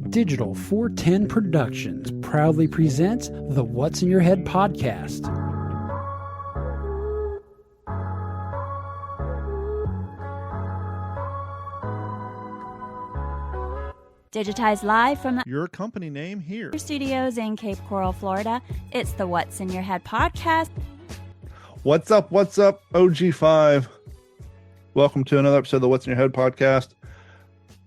Digital 410 Productions proudly presents the What's in Your Head podcast. Digitized live from your company name here. Studios in Cape Coral, Florida. It's the What's in Your Head podcast. What's up, OG5? Welcome to another episode of the What's in Your Head podcast.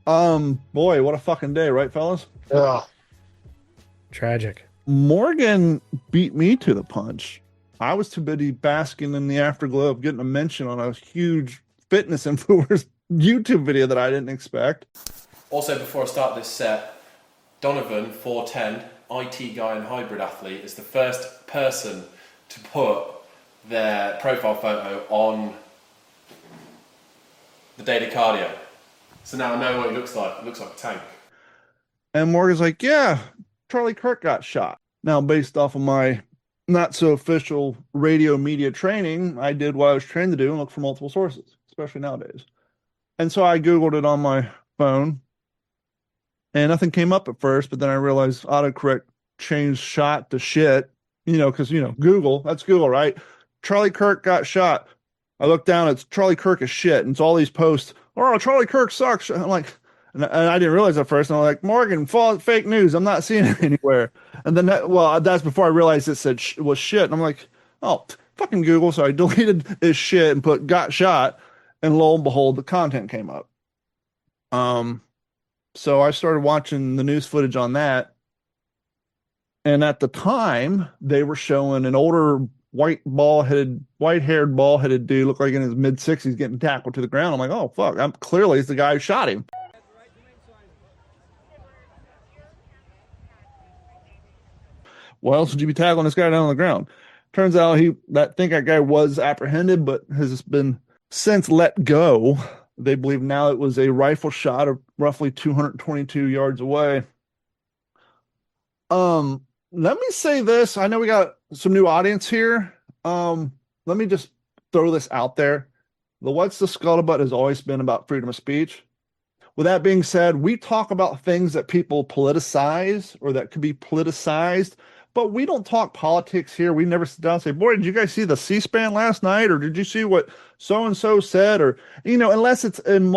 Boy, what a fucking day, right, fellas? Yeah. Tragic. Morgan beat me to the punch. I was too busy basking in the afterglow of getting a mention on a huge fitness influencer's YouTube video that I didn't expect. Also, before I start this set, Donovan, 410, IT guy and hybrid athlete, is the first person to put their profile photo on the daily cardio. So now I know what he looks like. It looks like a tank. And Morgan's like, yeah, Charlie Kirk got shot. Now, based off of my not so official radio media training, I did what I was trained to do and look for multiple sources, especially nowadays. And so I Googled it on my phone. And nothing came up at first, but then I realized autocorrect changed shot to shit, because, Google, that's Google, right? Charlie Kirk got shot. I look down, it's Charlie Kirk is shit. And it's all these posts, oh, Charlie Kirk sucks. I'm like, and I didn't realize at first. And I'm like, Morgan, fake news. I'm not seeing it anywhere. And then, that's before I realized it said was shit. And I'm like, oh, fucking Google. So I deleted this shit and put got shot. And lo and behold, the content came up. So I started watching the news footage on that. And at the time, they were showing an older white-haired, bald-headed dude, looked like in his mid-60s, getting tackled to the ground. I'm like, oh, fuck. Clearly, it's the guy who shot him. Why else would you be tackling this guy down on the ground? Turns out that guy was apprehended, but has been since let go. They believe now it was a rifle shot of roughly 222 yards away. Let me say this. I know we got some new audience here. Let me just throw this out there. The What's the Scuttlebutt has always been about freedom of speech. With that being said, we talk about things that people politicize or that could be politicized, but we don't talk politics here. We never sit down and say, boy, did you guys see the C-SPAN last night? Or did you see what so-and-so said? Or, unless it's in,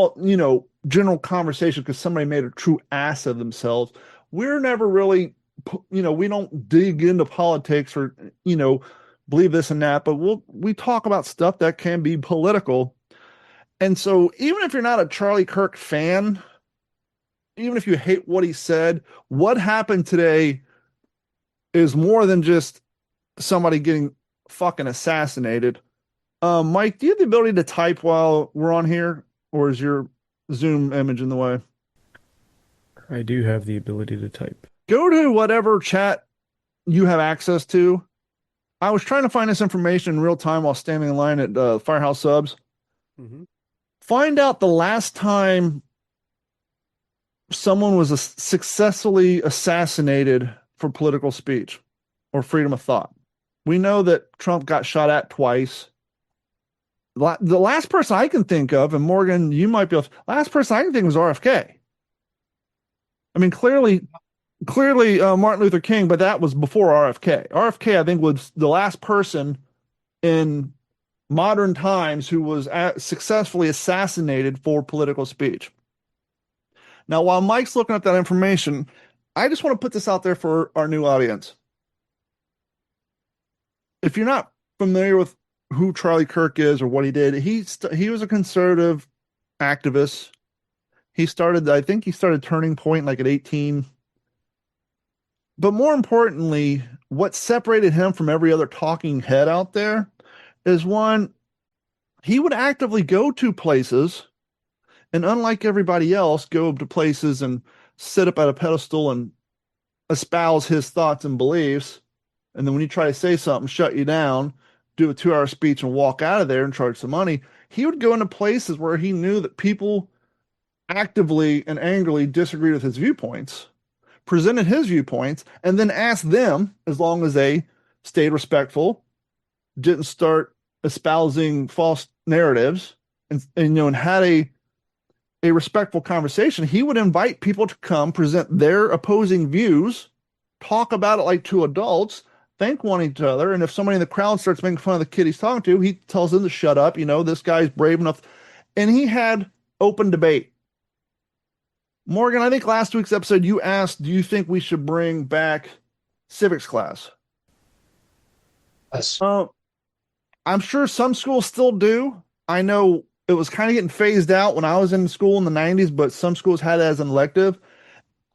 general conversation because somebody made a true ass of themselves. We're never really, we don't dig into politics or, believe this and that, but we talk about stuff that can be political. And so even if you're not a Charlie Kirk fan, even if you hate what he said, what happened today is more than just somebody getting fucking assassinated. Mike, do you have the ability to type while we're on here, or is your Zoom image in the way? I do have the ability to type. Go to whatever chat you have access to. I was trying to find this information in real time while standing in line at Firehouse Subs. Mm-hmm. Find out the last time someone was successfully assassinated for political speech or freedom of thought. We know that Trump got shot at twice. The last person I can think of, and Morgan, you might be, last person I can think of was RFK. I mean, clearly Martin Luther King, but that was before RFK. RFK, I think, was the last person in modern times who was successfully assassinated for political speech. Now, while Mike's looking at that information, I just want to put this out there for our new audience. If you're not familiar with who Charlie Kirk is or what he did, he was a conservative activist. I think he started Turning Point like at 18. But more importantly, what separated him from every other talking head out there is one, he would actively go to places and, unlike everybody else, go to places and sit up at a pedestal and espouse his thoughts and beliefs. And then when you try to say something, shut you down, do a 2-hour speech and walk out of there and charge some money. He would go into places where he knew that people actively and angrily disagreed with his viewpoints, presented his viewpoints, and then asked them, as long as they stayed respectful, didn't start espousing false narratives, and had a a respectful conversation, he would invite people to come present their opposing views, talk about it like two adults, thank one each other. And if somebody in the crowd starts making fun of the kid he's talking to, he tells them to shut up. This guy's brave enough. And he had open debate. Morgan, I think last week's episode you asked, do you think we should bring back civics class? Yes. I'm sure some schools still do. I know it was kind of getting phased out when I was in school in the 90s, but some schools had it as an elective.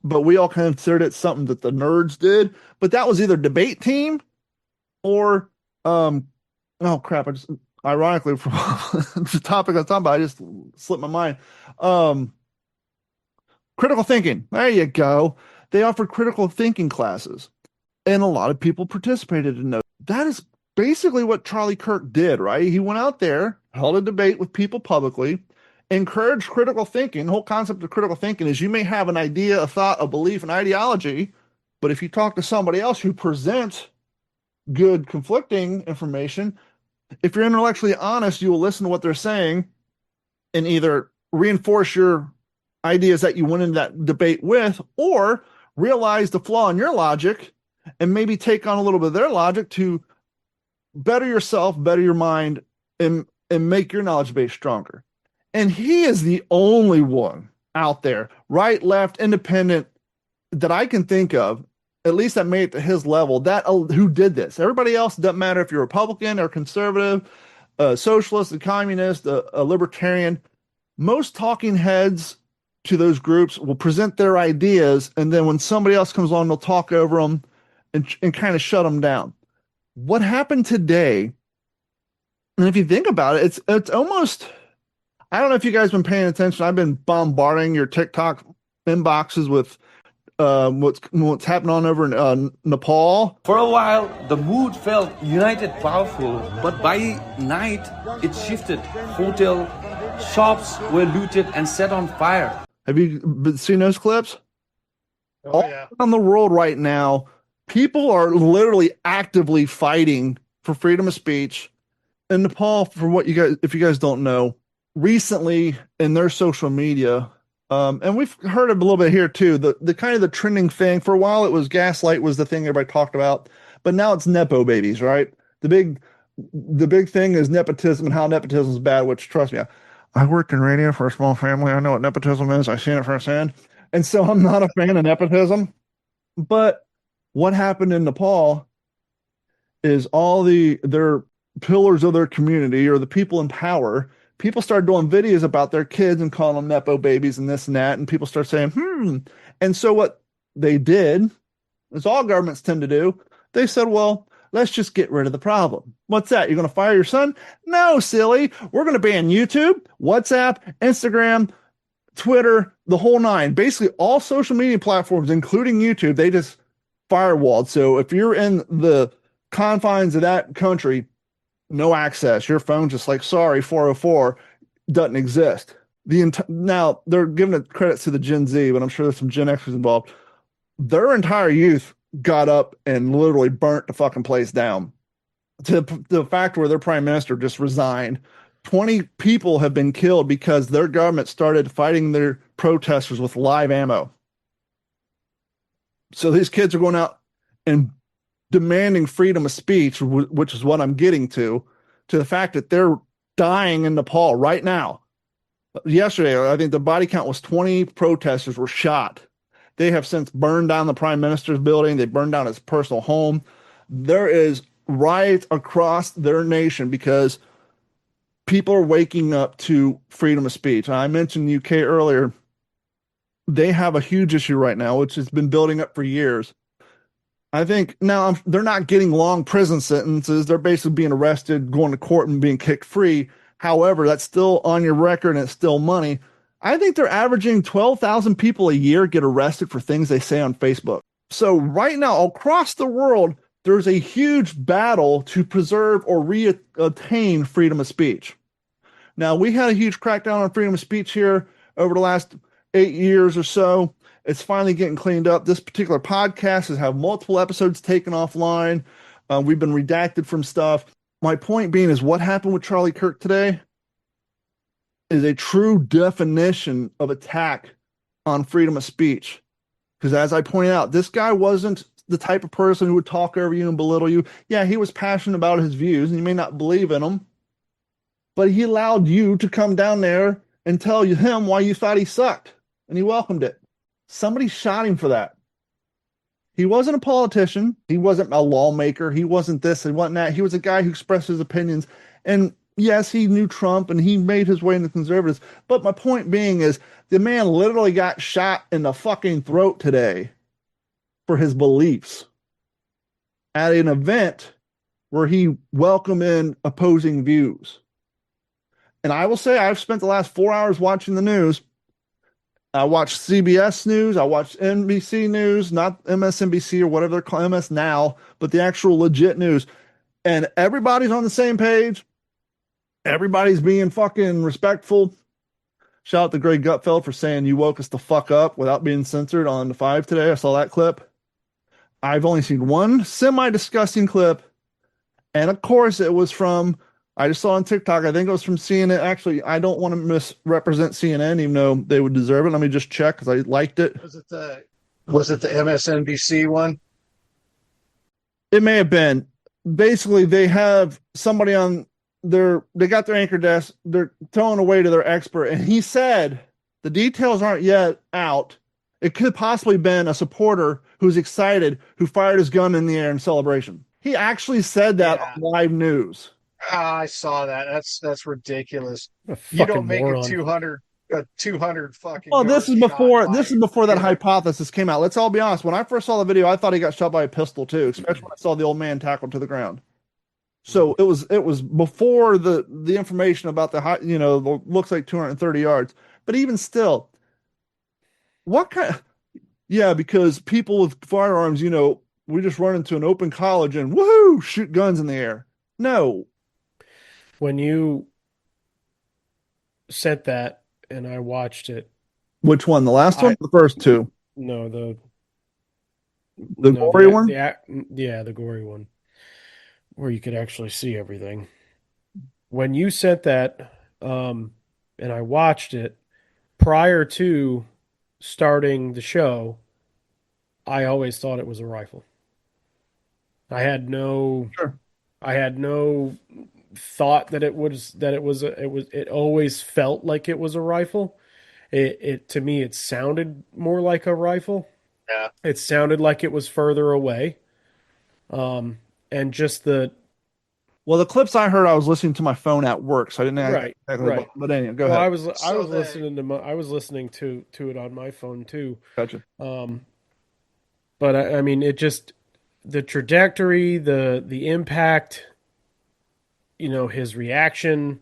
But we all considered it something that the nerds did. But that was either debate team or, oh crap, ironically, from the topic I was talking about, I just slipped my mind. Critical thinking. There you go. They offered critical thinking classes, and a lot of people participated in those. That is basically what Charlie Kirk did, right? He went out there, held a debate with people publicly, encouraged critical thinking. The whole concept of critical thinking is you may have an idea, a thought, a belief, an ideology, but if you talk to somebody else who presents good conflicting information, if you're intellectually honest, you will listen to what they're saying and either reinforce your ideas that you went into that debate with, or realize the flaw in your logic and maybe take on a little bit of their logic to better yourself, better your mind, and make your knowledge base stronger. And he is the only one out there, right, left, independent, that I can think of, at least that made it to his level, that who did this. Everybody else, doesn't matter if you're Republican or conservative, socialist, a communist, a libertarian. Most talking heads to those groups will present their ideas, and then when somebody else comes along, they'll talk over them and kind of shut them down. What happened today, and if you think about it, it's almost, I don't know if you guys have been paying attention. I've been bombarding your TikTok inboxes with what's happening on over in Nepal. For a while, the mood felt united, powerful, but by night, it shifted. Hotel, shops were looted and set on fire. Have you seen those clips? Oh, yeah. All around the world right now, people are literally actively fighting for freedom of speech. In Nepal, for what you guys, if you guys don't know, recently in their social media, and we've heard it a little bit here too, the kind of the trending thing for a while, it was gaslight was the thing everybody talked about, but now it's nepo babies, right? The big thing is nepotism and how nepotism is bad, which trust me, I worked in radio for a small family. I know what nepotism is. I've seen it firsthand. And so I'm not a fan of nepotism. But what happened in Nepal is all their pillars of their community or the people in power, people started doing videos about their kids and calling them nepo babies and this and that. And people start saying, And so what they did, as all governments tend to do, they said, well, let's just get rid of the problem. What's that? You're going to fire your son? No, silly. We're going to ban YouTube, WhatsApp, Instagram, Twitter, the whole nine. Basically, all social media platforms, including YouTube, they just firewalled. So if you're in the confines of that country, no access. Your phone's just like, sorry, 404 doesn't exist. Now, they're giving it credits to the Gen Z, but I'm sure there's some Gen Xers involved. Their entire youth got up and literally burnt the fucking place down to the fact where their prime minister just resigned. 20 people have been killed because their government started fighting their protesters with live ammo. So these kids are going out and demanding freedom of speech, which is what I'm getting to the fact that they're dying in Nepal right now. Yesterday, I think the body count was 20 protesters were shot. They have since burned down the prime minister's building. They burned down his personal home. There is riots across their nation because people are waking up to freedom of speech. And I mentioned the UK earlier. They have a huge issue right now, which has been building up for years. I think now they're not getting long prison sentences. They're basically being arrested, going to court, and being kicked free. However, that's still on your record and it's still money. I think they're averaging 12,000 people a year get arrested for things they say on Facebook. So right now, across the world, there's a huge battle to preserve or reattain freedom of speech. Now, we had a huge crackdown on freedom of speech here over the last 8 years or so. It's finally getting cleaned up. This particular podcast has had multiple episodes taken offline. We've been redacted from stuff. My point being is what happened with Charlie Kirk today? is a true definition of attack on freedom of speech. Because as I pointed out, this guy wasn't the type of person who would talk over you and belittle you. Yeah, he was passionate about his views, and you may not believe in them, but he allowed you to come down there and tell him why you thought he sucked, and he welcomed it. Somebody shot him for that. He wasn't a politician. He wasn't a lawmaker. He wasn't this and wasn't that. He was a guy who expressed his opinions. And yes, he knew Trump and he made his way in the conservatives. But my point being is the man literally got shot in the fucking throat today for his beliefs at an event where he welcomed in opposing views. And I will say I've spent the last 4 hours watching the news. I watched CBS News. I watched NBC News, not MSNBC or whatever they're calling MS Now, but the actual legit news. And everybody's on the same page. Everybody's being fucking respectful. Shout out to Greg Gutfeld for saying you woke us the fuck up without being censored on the 5 today. I saw that clip. I've only seen one semi-disgusting clip. And of course, it was from, I just saw on TikTok, I think it was from CNN. Actually, I don't want to misrepresent CNN, even though they would deserve it. Let me just check because I liked it. Was it the MSNBC one? It may have been. Basically, they have somebody on they got their anchor desk, they're throwing away to their expert, and he said the details aren't yet out. It could possibly been a supporter who's excited who fired his gun in the air in celebration. He actually said that on live news. I saw that. That's ridiculous. A You don't fucking make moron. a 200 fucking. Oh, this is before that Yeah. hypothesis came out. Let's all be honest. When I first saw the video, I thought he got shot by a pistol too, especially when I saw the old man tackled to the ground. So it was before the information about the high, looks like 230 yards. But even still, what kind? Yeah, because people with firearms, we just run into an open college and woohoo, shoot guns in the air. No. When you sent that and I watched it, Which one? The last one or the first two? no, the gory one? Yeah, the gory one, where you could actually see everything. When you sent that, and I watched it prior to starting the show, I always thought it was a rifle. I had no thought that it always felt like it was a rifle. It to me, it sounded more like a rifle. Yeah. It sounded like it was further away. And just the clips I heard, I was listening to my phone at work, so I didn't Right. But anyway, go well, ahead. I was listening to it on my phone too. Gotcha. But I mean, it just the trajectory, the impact, his reaction.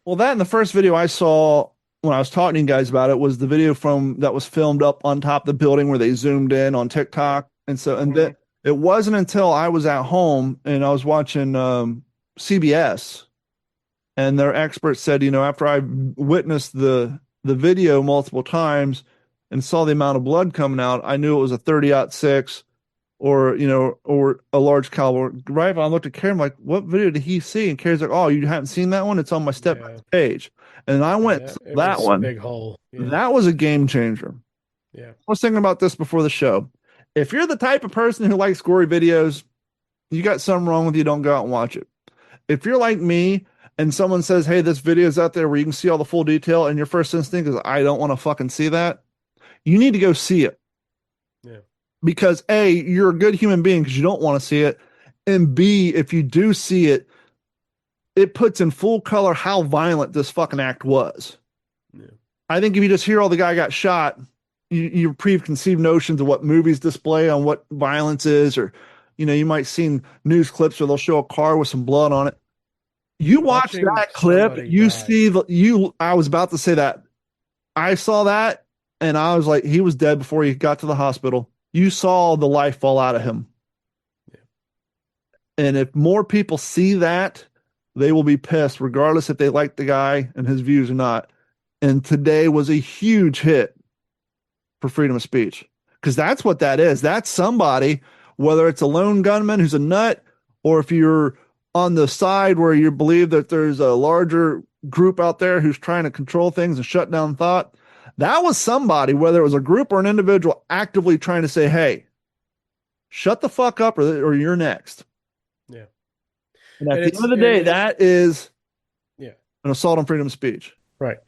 Well, that in the first video I saw when I was talking to you guys about it was the video that was filmed up on top of the building where they zoomed in on TikTok. And then it wasn't until I was at home and I was watching CBS and their expert said, after I witnessed the video multiple times and saw the amount of blood coming out, I knew it was a 30-06 or a large caliber rifle. I looked at Karen, like, what video did he see? And Karen's like, oh, you haven't seen that one? It's on my step page. And I went to that one. Big hole. Yeah. That was a game changer. Yeah. I was thinking about this before the show. If you're the type of person who likes gory videos, you got something wrong with you, don't go out and watch it. If you're like me and someone says, hey, this video is out there where you can see all the full detail, and your first instinct is, I don't want to fucking see that, you need to go see it. Yeah. Because A, you're a good human being because you don't want to see it. And B, if you do see it, it puts in full color how violent this fucking act was. Yeah. I think if you just hear, the guy got shot, your preconceived notions of what movies display on what violence is, or, you might seen news clips where they'll show a car with some blood on it. You watch Watching that clip, you die. see I was about to say that. I saw that and I was like, he was dead before he got to the hospital. You saw the life fall out of him. Yeah. And if more people see that, they will be pissed, regardless if they like the guy and his views or not. And today was a huge hit for freedom of speech, because that's what that is. That's somebody, whether it's a lone gunman who's a nut, or if you're on the side where you believe that there's a larger group out there who's trying to control things and shut down thought. That was somebody, whether it was a group or an individual, actively trying to say, hey, shut the fuck up or you're next. Yeah. And at the end of the day, that is an assault on freedom of speech. Right.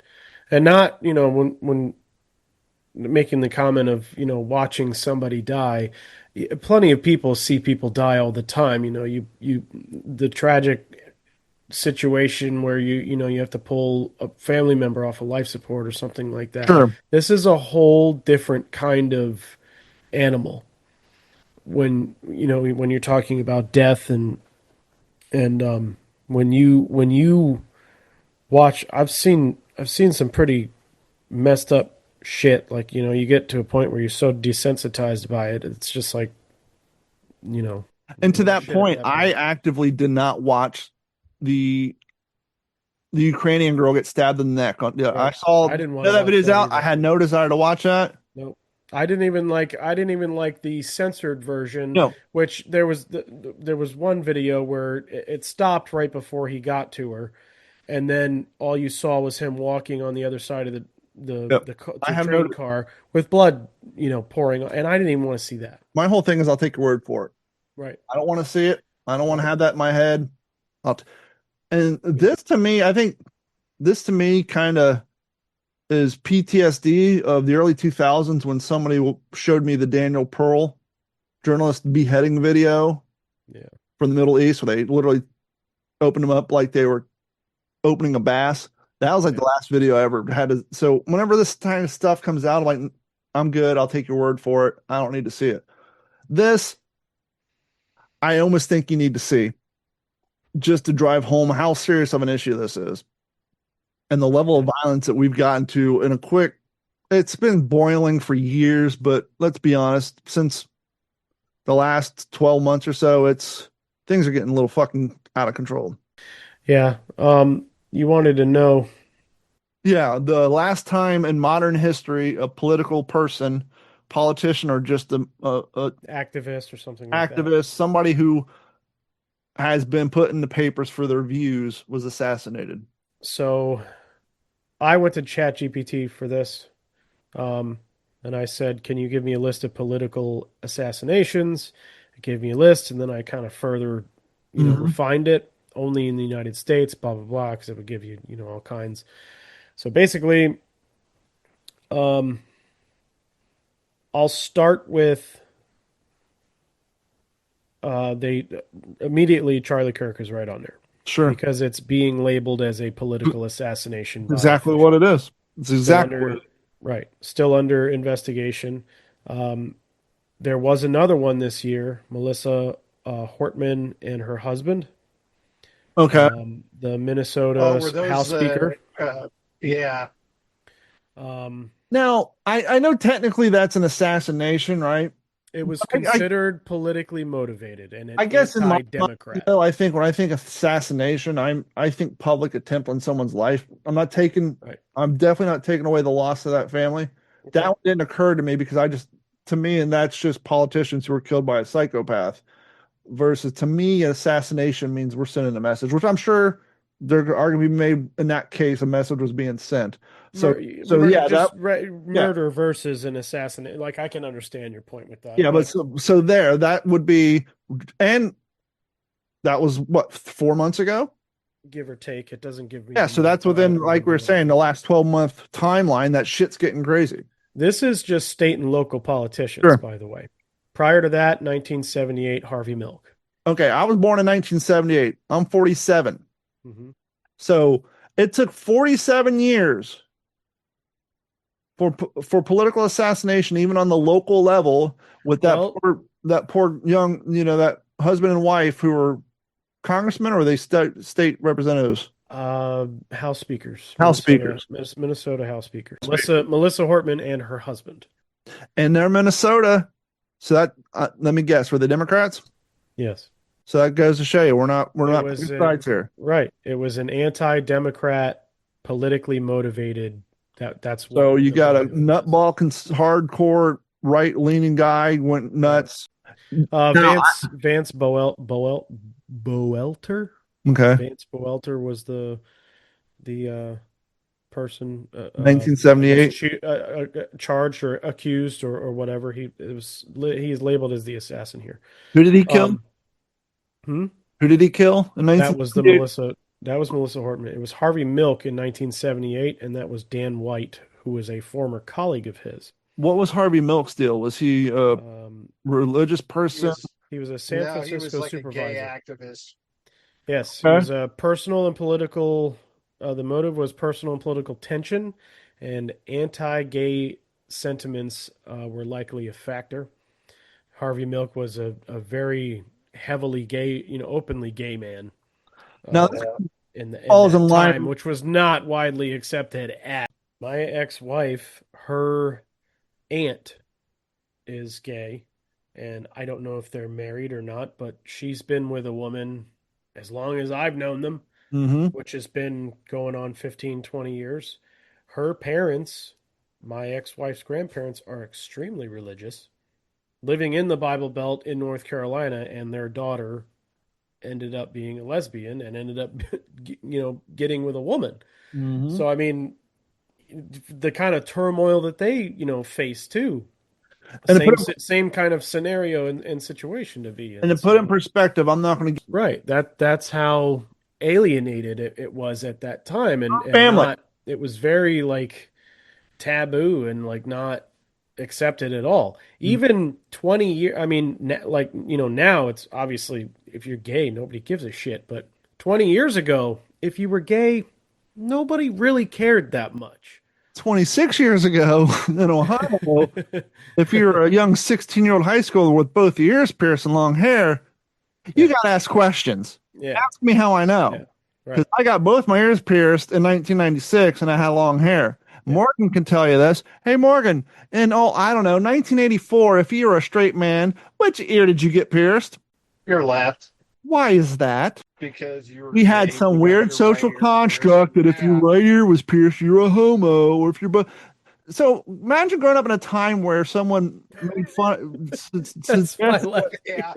And not, when making the comment of, watching somebody die, plenty of people see people die all the time. The tragic situation where you have to pull a family member off of life support or something like that. Sure. This is a whole different kind of animal when you're talking about death and when you watch, I've seen some pretty messed up shit. Like, you get to a point where you're so desensitized by it. It's just like, And to that point, I actively did not watch the Ukrainian girl get stabbed in the neck. I saw that video's out. I had no desire to watch that. Nope. I didn't even like the censored version. No. Which there was one video where it stopped right before he got to her, and then all you saw was him walking on the other side of the train car with blood, pouring, and I didn't even want to see that. My whole thing is I'll take your word for it. Right. I don't want to see it. I don't want to have that in my head. And this to me, I think this to me kind of is PTSD of the early 2000s when somebody showed me the Daniel Pearl journalist beheading video from the Middle East, where they literally opened him up like they were opening a bass. That was like the last video I ever had. So whenever this kind of stuff comes out, I'm like, I'm good. I'll take your word for it. I don't need to see it. This, I almost think you need to see, just to drive home how serious of an issue this is and the level of violence that we've gotten to in a quick. It's been boiling for years, but let's be honest, since the last 12 months or so, things are getting a little fucking out of control. Yeah. You wanted to know. Yeah. The last time in modern history, a politician, or just a activist or something like that. Somebody who has been put in the papers for their views was assassinated. So I went to ChatGPT for this. And I said, can you give me a list of political assassinations? It gave me a list, and then I kind of further, refined it. Only in the United States, blah, blah, blah, because it would give you, all kinds. So basically, I'll start with immediately Charlie Kirk is right on there. Sure. Because it's being labeled as a political assassination. Exactly what it is. It's exactly right. Still under investigation. There was another one this year, Melissa Hortman and her husband. Okay. The Minnesota House Speaker. Yeah. Now, I know technically that's an assassination, right? It was considered politically motivated, and I guess in my Democrat. I think when I think assassination, I think public attempt on someone's life. I'm definitely not taking away the loss of that family. Okay. That one didn't occur to me because and that's just politicians who were killed by a psychopath. Versus, to me, assassination means we're sending a message, which I'm sure there are going to be made in that case. A message was being sent. Murder versus an assassination. Like, I can understand your point with that. Yeah, but that would be, and that was what, 4 months ago, give or take. It doesn't give me. Yeah, so that's within, like we were saying, the last 12-month timeline. That shit's getting crazy. This is just state and local politicians, by the way. Prior to that, 1978, Harvey Milk. Okay, I was born in 1978. I'm 47. Mm-hmm. So it took 47 years for political assassination, even on the local level, with that poor young, that husband and wife who were congressmen, or were they state representatives? House speakers. Minnesota House speakers. Melissa Hortman and her husband. And they're Minnesota. So that let me guess, were they Democrats? Yes. So that goes to show you we're not picking sides here. Right. It was an anti-Democrat, politically motivated. That's what. So you got a nutball, hardcore right-leaning guy went nuts. Vance Boelter. Okay. Vance Boelter was the the person 1978. charged or accused or whatever. He is labeled as the assassin here. Who did he kill? Hmm? Who did he kill in That was 1978? That was Melissa Hortman. It was Harvey Milk in 1978, and that was Dan White, who was a former colleague of his. What was Harvey Milk's deal? Was he a religious person? He was a San No, he Francisco was like supervisor. a gay activist. Yes, it was a personal and political. The motive was personal and political tension, and anti-gay sentiments were likely a factor. Harvey Milk was a very heavily gay, openly gay man. Now, in that in line. time, which was not widely accepted at. My ex-wife, her aunt is gay, and I don't know if they're married or not, but she's been with a woman as long as I've known them, which has been going on 15, 20 years. Her parents, my ex-wife's grandparents, are extremely religious, living in the Bible Belt in North Carolina, and their daughter ended up being a lesbian and ended up, getting with a woman. So, I mean, the kind of turmoil that they, face too. Same kind of scenario and situation to be in. And to put in perspective, I'm not going to... Right. That's how alienated it was at that time. And family. It was very like taboo and like not accepted at all. Even 20 years, I mean, now it's obviously, if you're gay, nobody gives a shit. But 20 years ago, if you were gay, nobody really cared that much. 26 years ago in Ohio, if you're a young 16-year-old high schooler with both ears pierced and long hair, you got to ask questions. Yeah. Ask me how I know. Yeah. Because I got both my ears pierced in 1996 and I had long hair. Yeah. Morgan can tell you this. Hey, Morgan, in, I don't know, 1984, if you were a straight man, which ear did you get pierced? Your left. Why is that? Because we had some weird social construct that if your right ear was pierced, you're a homo, or if you're so imagine growing up in a time where someone made fun,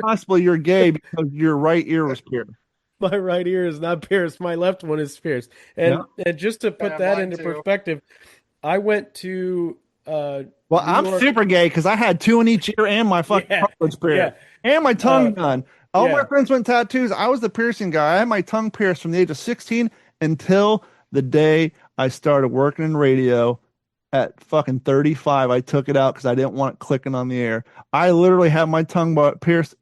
possibly you're gay because your right ear was pierced. My right ear is not pierced. My left one is pierced. And just to put that into perspective, I went to I'm super gay because I had two in each ear and my fucking cartilage pierced and my tongue done. All my friends went tattoos. I was the piercing guy. I had my tongue pierced from the age of 16 until the day I started working in radio at fucking 35. I took it out because I didn't want it clicking on the air. I literally had my tongue pierced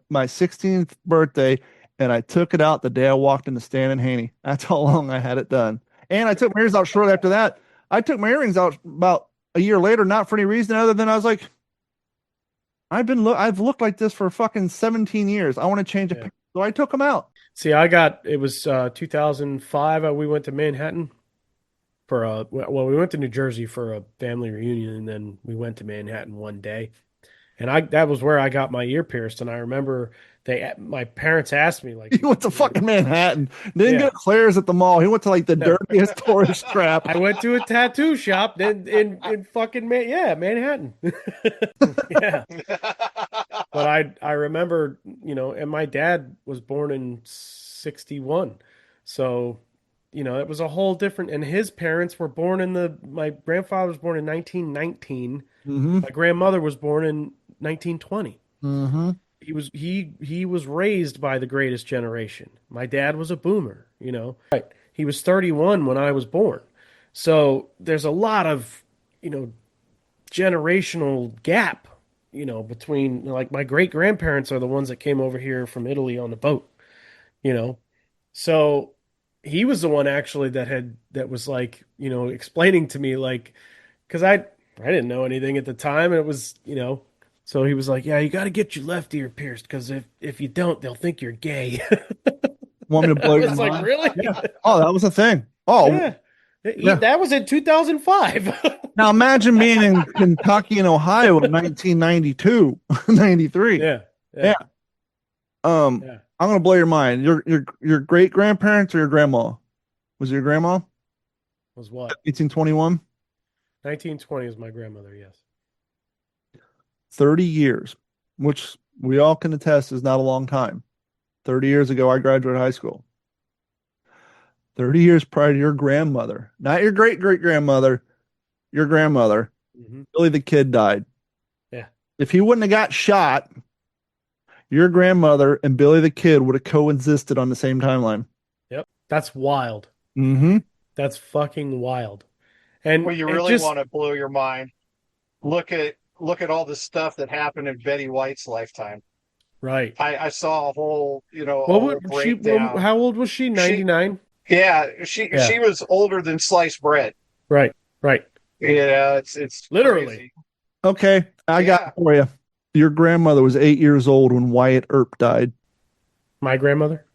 my 16th birthday, and I took it out the day I walked into Stan and Haney. That's how long I had it done. And I took my ears out shortly after that. I took my earrings out about a year later, not for any reason other than I was like, I've looked like this for fucking 17 years. I want to change it. So I took them out. See, it was 2005. We went to Manhattan we went to New Jersey for a family reunion, and then we went to Manhattan one day. And that was where I got my ear pierced. And I remember my parents asked me, like, he went to fucking Manhattan. Didn't get Claire's at the mall. He went to like the dirtiest tourist trap. I went to a tattoo shop in fucking Manhattan. Yeah. But I remember, and my dad was born in 1961. So, it was a whole different, and his parents were born my grandfather was born in 1919. My grandmother was born in 1920. He was raised by the greatest generation. My dad was a boomer, Right. He was 31 when I was born. So there's a lot of, generational gap, between, like, my great grandparents are the ones that came over here from Italy on the boat, So he was the one actually that was like, explaining to me, like, because I didn't know anything at the time, and it was, so he was like, yeah, you got to get your left ear pierced because if you don't, they'll think you're gay. Want me to blow your mind? Like, really? Yeah. Oh, that was a thing. Oh, yeah. That was in 2005. Now imagine being in Kentucky and Ohio in 1992, 93. Yeah. I'm gonna blow your mind. Your great grandparents or your grandma? Was it your grandma? Was what? 1821. 1920 is my grandmother. Yes. 30 years, which we all can attest is not a long time. 30 years ago, I graduated high school. 30 years prior to your grandmother, not your great-great-grandmother, your grandmother, Billy the Kid died. Yeah. If he wouldn't have got shot, your grandmother and Billy the Kid would have coexisted on the same timeline. Yep. That's wild. Mm-hmm. That's fucking wild. And Well, you it really just- want to blow your mind. Look at all the stuff that happened in Betty White's lifetime. Right. I saw a whole, a What whole would she? breakdown. How old was she? 99. Yeah, she was older than sliced bread. Right. Right. It's Literally. crazy. Okay, I got it for you. Your grandmother was 8 years old when Wyatt Earp died. My grandmother.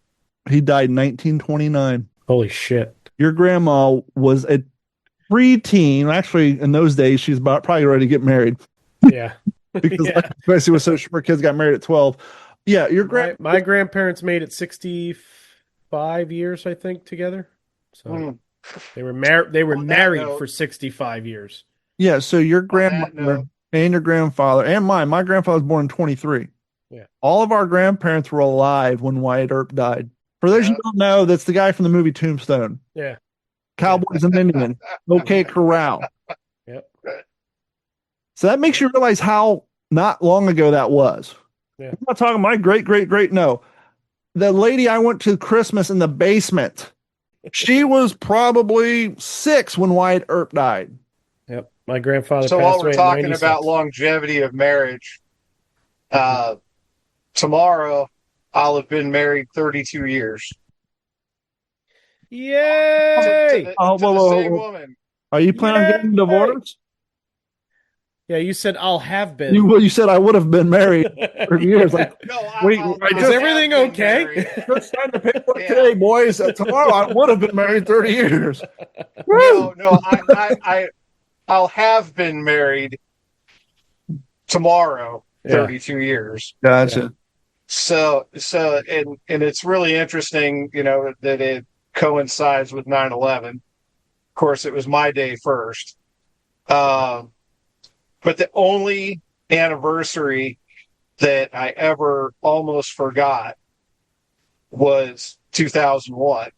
He died in 1929. Holy shit. Your grandma was a preteen. Actually, in those days, she's probably ready to get married. Yeah. Because Yeah. especially with social her kids got married at 12. Yeah, your My grandparents made it 65 years, I think, together. So they were married. They were On that married note- for 65 years. Yeah, so your that grandmother note- and your grandfather and mine. My grandfather was born in 23. Yeah. All of our grandparents were alive when Wyatt Earp died. For those who don't know, that's the guy from the movie Tombstone. Yeah. Cowboys and Indian. OK Corral. Yep. So that makes you realize how not long ago that was. Yeah. I'm not talking my great. No. The lady I went to Christmas in the basement, she was probably 6 when Wyatt Earp died. Yep. My grandfather So passed while away we're in talking 96. about longevity of marriage, tomorrow I'll have been married 32 years. Yay! Oh, To the whoa, same whoa. woman. Are you planning on getting divorced? Yeah, you said I'll have been. You said I would have been married for years. Like, No, Wait, I'll is have everything been okay? married. just sign the paperwork Yeah. today, boys. Tomorrow I would have been married 30 years. Woo! No, I'll have been married tomorrow, Yeah. 32 years. Gotcha. So, and it's really interesting, that it coincides with 9/11. Of course, it was my day first. But the only anniversary that I ever almost forgot was 2001.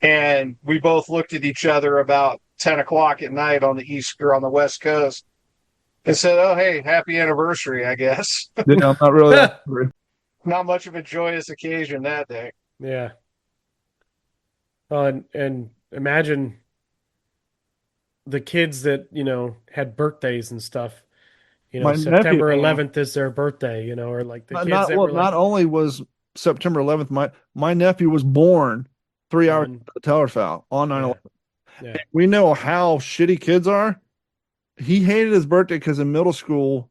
And we both looked at each other about 10 o'clock at night on the East or on the West Coast and said, "Oh, hey, happy anniversary, I guess." Yeah, I'm not really that worried. Not much of a joyous occasion that day. Yeah. And imagine the kids that, had birthdays and stuff. My September nephew- 11th is their birthday, or like the kids Not, that well, were not only was September 11th, my nephew was born 3 hours On- after the tower fell on 9/11. Yeah. We know how shitty kids are. He hated his birthday because in middle school,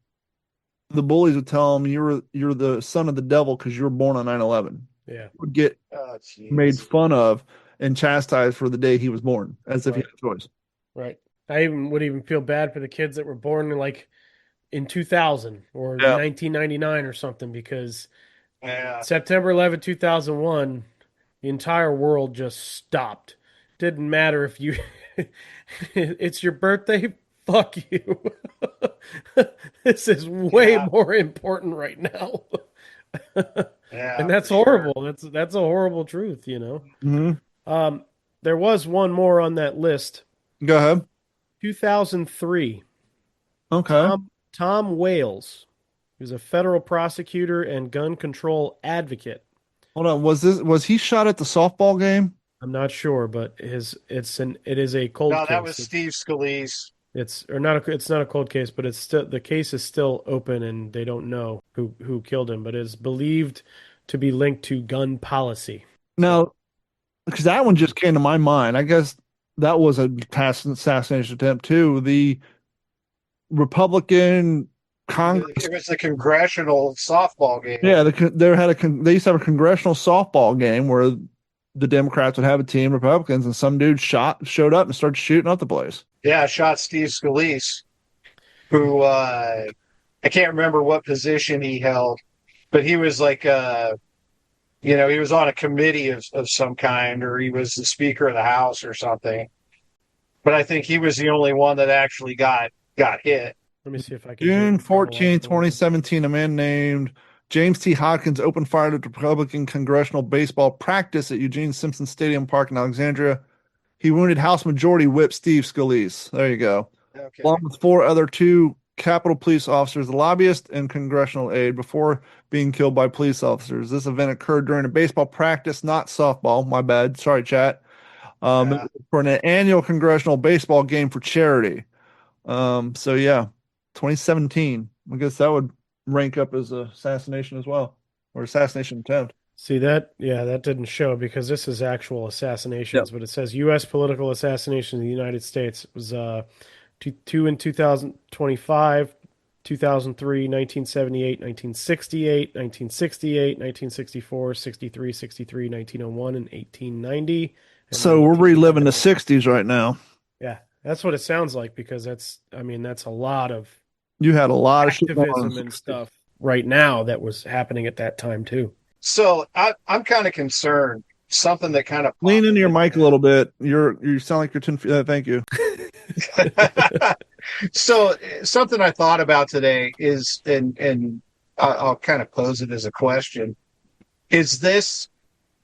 the bullies would tell him you're the son of the devil because you were born on 9/11. Yeah. Would get Oh, jeez. made fun of and chastised for the day he was born, as if he Right. had a choice. Right. I would even feel bad for the kids that were born in 2000 or Yeah. 1999 or something, because Yeah. September 11th, 2001, the entire world just stopped. Didn't matter if you it's your birthday, fuck you. This is way Yeah. more important right now. Yeah. And that's for sure. horrible. That's a horrible truth, Mm-hmm. There was one more on that list. Go ahead. 2003. Okay. Tom Wales, who's a federal prosecutor and gun control advocate. Hold on. Was he shot at the softball game? I'm not sure, but it is a cold No, case. that was Steve Scalise. It's not a cold case, but it's still, the case is still open and they don't know who killed him, but it's believed to be linked to gun policy. Now, because that one just came to my mind. I guess that was a past assassination attempt too. The Republican Congress. It was the congressional softball game. Yeah, they used to have a congressional softball game where the Democrats would have a team, Republicans, and some dude showed up and started shooting up the place. Yeah, shot Steve Scalise, who I can't remember what position he held, but he was like, he was on a committee of some kind, or he was the Speaker of the House or something. But I think he was the only one that actually got hit. Let me see if I can. June do it 14, chronological. 2017, a man named James T. Hodgkins opened fire at Republican congressional baseball practice at Eugene Simpson Stadium Park in Alexandria. He wounded House Majority Whip Steve Scalise. There you go. Okay. Along with four other two Capitol Police officers, a lobbyist, and congressional aide before being killed by police officers. This event occurred during a baseball practice, not softball. My bad. Sorry, chat. For an annual congressional baseball game for charity. 2017. I guess that would rank up as an assassination as well, or assassination attempt. See that? Yeah, that didn't show because this is actual assassinations, but it says U.S. political assassination in the United States. It was two in 2025, 2003, 1978, 1968, 1968, 1964, 63, 63, 1901, and 1890. So we're reliving the 60s right now. Yeah, that's what it sounds like because that's a lot of You had a lot of shit going activism on. and stuff right now that was happening at that time too. So I'm kind of concerned. Something that kind of Lean into your mic a little bit. You sound like you're 10 feet. Thank you. So something I thought about today is, and I'll kind of pose it as a question: Is this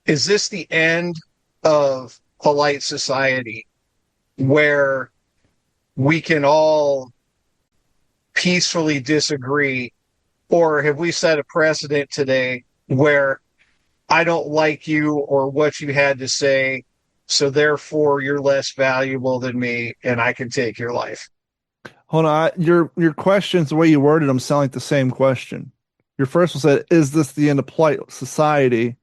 the end of polite society, where we can all peacefully disagree, or have we set a precedent today where I don't like you or what you had to say, so therefore you're less valuable than me and I can take your life? Hold on. Your questions, the way you worded them, sound like the same question. Your first one said, is this the end of polite society?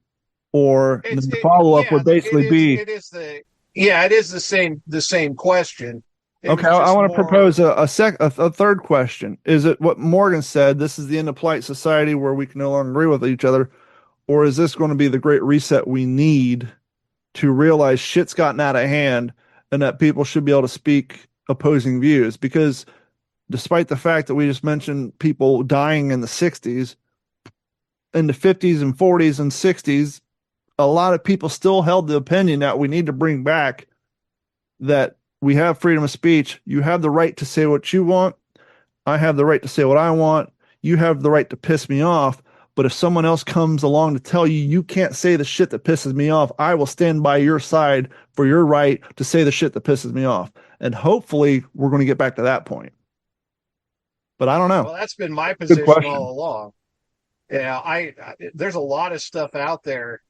Or the follow-up would basically be... It is the same question. Okay, I want to propose a third question. Is it what Morgan said, this is the end of polite society where we can no longer agree with each other? Or is this going to be the great reset we need to realize shit's gotten out of hand and that people should be able to speak opposing views? Because despite the fact that we just mentioned people dying in the 60s, in the 50s and 40s and 60s, a lot of people still held the opinion that we need to bring back that we have freedom of speech. You have the right to say what you want. I have the right to say what I want. You have the right to piss me off. But if someone else comes along to tell you you can't say the shit that pisses me off, I will stand by your side for your right to say the shit that pisses me off. And hopefully we're going to get back to that point. But I don't know. Well, that's been my position all along. Yeah, there's a lot of stuff out there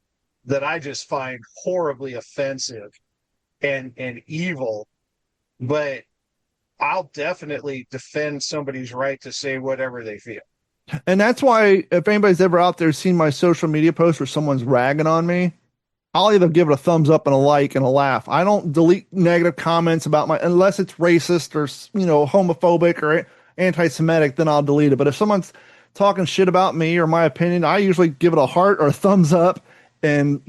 that I just find horribly offensive and evil, but I'll definitely defend somebody's right to say whatever they feel. And that's why if anybody's ever out there seen my social media post where someone's ragging on me, I'll either give it a thumbs up and a like and a laugh. I don't delete negative comments about unless it's racist or, homophobic or anti-Semitic, then I'll delete it. But if someone's talking shit about me or my opinion, I usually give it a heart or a thumbs up and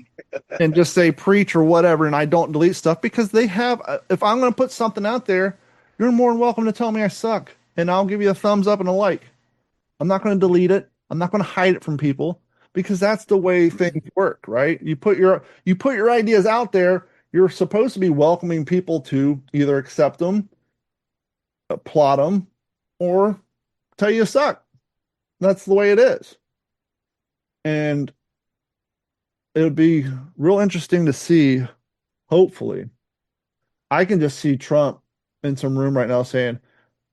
just say preach or whatever. And I don't delete stuff because if I'm going to put something out there, you're more than welcome to tell me I suck and I'll give you a thumbs up and a like. I'm not going to delete it. I'm not going to hide it from people because that's the way things work, right? You put your ideas out there. You're supposed to be welcoming people to either accept them, applaud them, or tell you suck. That's the way it is. And it would be real interesting to see, hopefully. I can just see Trump in some room right now saying,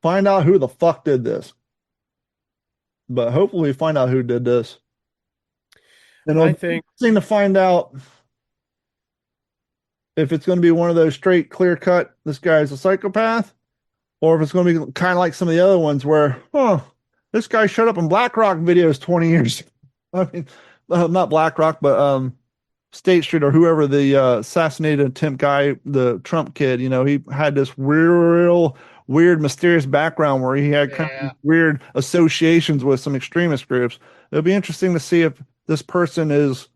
find out who the fuck did this. But hopefully we find out who did this. And I think it's interesting to find out if it's going to be one of those straight, clear-cut, this guy's a psychopath, or if it's going to be kind of like some of the other ones where, this guy showed up in BlackRock videos 20 years. I mean, not BlackRock, but State Street or whoever the assassinated attempt guy, the Trump kid, he had this real weird, mysterious background where he had kind of weird associations with some extremist groups. It'll be interesting to see if this person is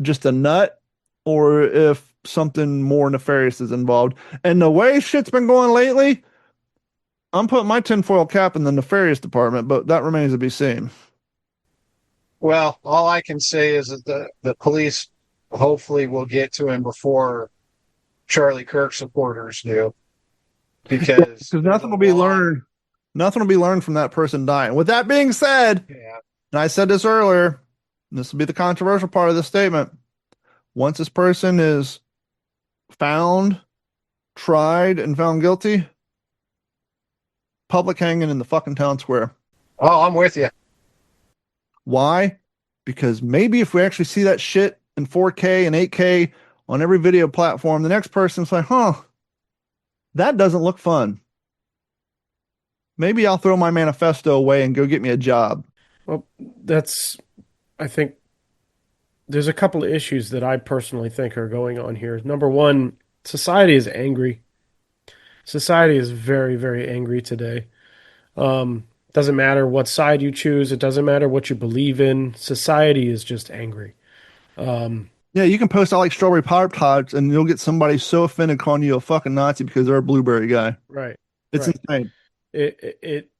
just a nut or if something more nefarious is involved. And the way shit's been going lately, I'm putting my tinfoil cap in the nefarious department, but that remains to be seen. Well, all I can say is that the police hopefully will get to him before Charlie Kirk supporters do. Because nothing will be learned. Nothing will be learned from that person dying. With that being said, And I said this earlier, and this will be the controversial part of this statement. Once this person is found, tried, and found guilty, public hanging in the fucking town square. Oh, I'm with you. Why? Because maybe if we actually see that shit in 4K and 8K on every video platform, the next person's like, that doesn't look fun. Maybe I'll throw my manifesto away and go get me a job. Well, I think there's a couple of issues that I personally think are going on here. Number one, society is angry. Society is very, very angry today. Doesn't matter what side you choose. It doesn't matter what you believe in. Society is just angry. Yeah, you can post I like strawberry pop tarts and you'll get somebody so offended calling you a fucking Nazi because they're a blueberry guy. Right. It's insane. It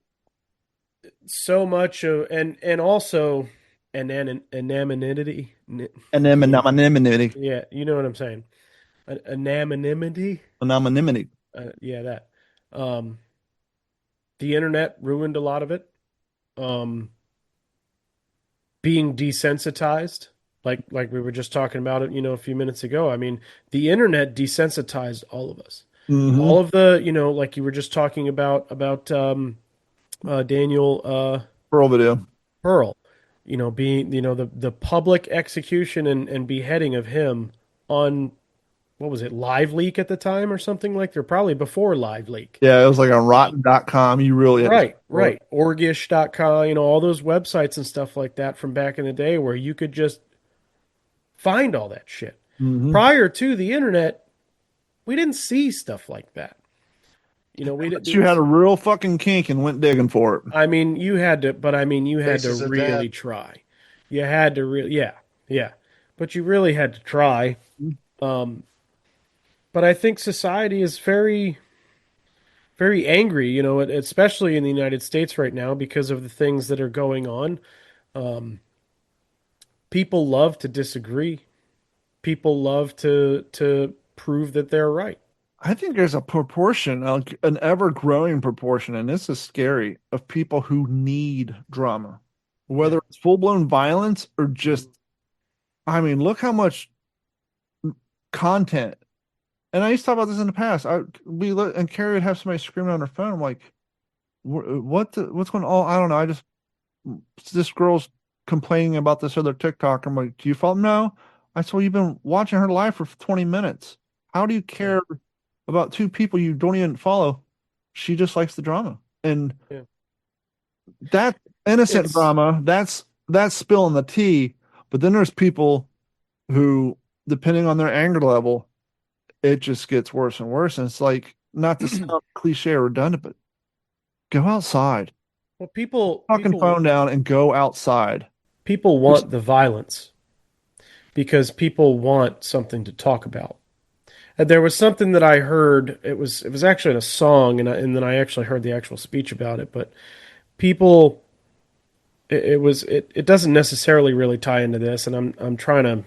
so much of and also anonymity. Anonymity. Yeah, you know what I'm saying. Anonymity. Anonymity. Yeah, that. The internet ruined a lot of it. Being desensitized, like we were just talking about it, a few minutes ago. I mean, the internet desensitized all of us. Mm-hmm. All of the, like you were just talking about Daniel Pearl video. Pearl, being, the public execution and beheading of him on, what was it, Live Leak at the time or something like that? Probably before Live Leak. Yeah, it was like on rotten.com. You really had right. Orgish.com, all those websites and stuff like that from back in the day where you could just find all that shit. Mm-hmm. Prior to the internet, we didn't see stuff like that. You had a real fucking kink and went digging for it. I mean, you had to really try. You had to really, yeah. But you really had to try. But I think society is very, very angry, especially in the United States right now because of the things that are going on. People love to disagree. People love to prove that they're right. I think there's a proportion, an ever-growing proportion, and this is scary, of people who need drama. Whether it's full-blown violence or just, I mean, look how much content. And I used to talk about this in the past. And Carrie would have somebody screaming on her phone. I'm like, what's going on? I don't know. This girl's complaining about this other TikTok. I'm like, do you follow? No. I said, well, you've been watching her live for 20 minutes. How do you care about two people you don't even follow? She just likes the drama. And that innocent drama, that's spilling the tea. But then there's people who, depending on their anger level, it just gets worse and worse. And it's like, not to sound cliche or redundant, but go outside. Well, people phone down and go outside. People want the violence because people want something to talk about. And there was something that I heard. It was actually in a song, and then I actually heard the actual speech about it. But people, it doesn't necessarily really tie into this, and I'm trying to.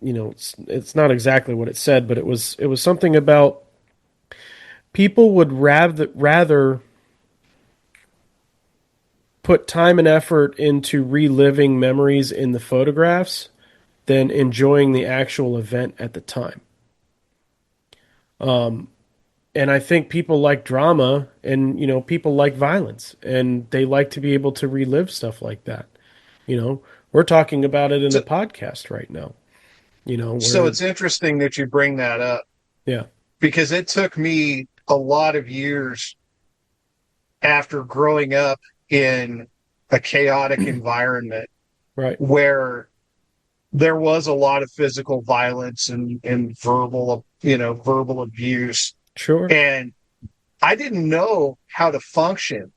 It's not exactly what it said, but it was something about people would rather put time and effort into reliving memories in the photographs than enjoying the actual event at the time. And I think people like drama and, people like violence and they like to be able to relive stuff like that. We're talking about it in the podcast right now. So it's interesting that you bring that up. Yeah. Because it took me a lot of years after growing up in a chaotic environment, right, where there was a lot of physical violence and verbal abuse. Sure. And I didn't know how to function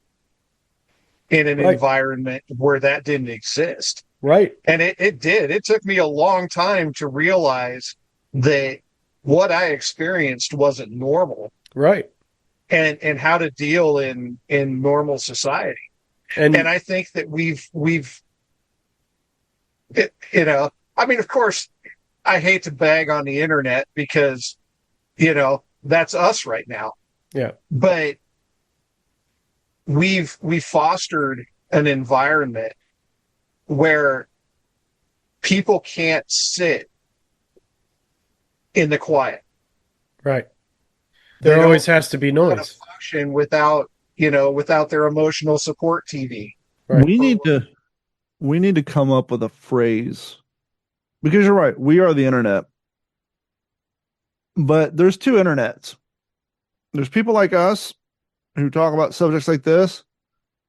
in an environment where that didn't exist. Right. And it did. It took me a long time to realize that what I experienced wasn't normal. Right. And how to deal in normal society. And I think that we've I mean, of course, I hate to bag on the internet because, that's us right now. Yeah. But we've fostered an environment where people can't sit in the quiet. Right. They There don't always has to be know how to noise. function without, without their emotional support TV. Right. We need to come up with a phrase, because you're right, we are the internet. But there's two internets. There's people like us who talk about subjects like this,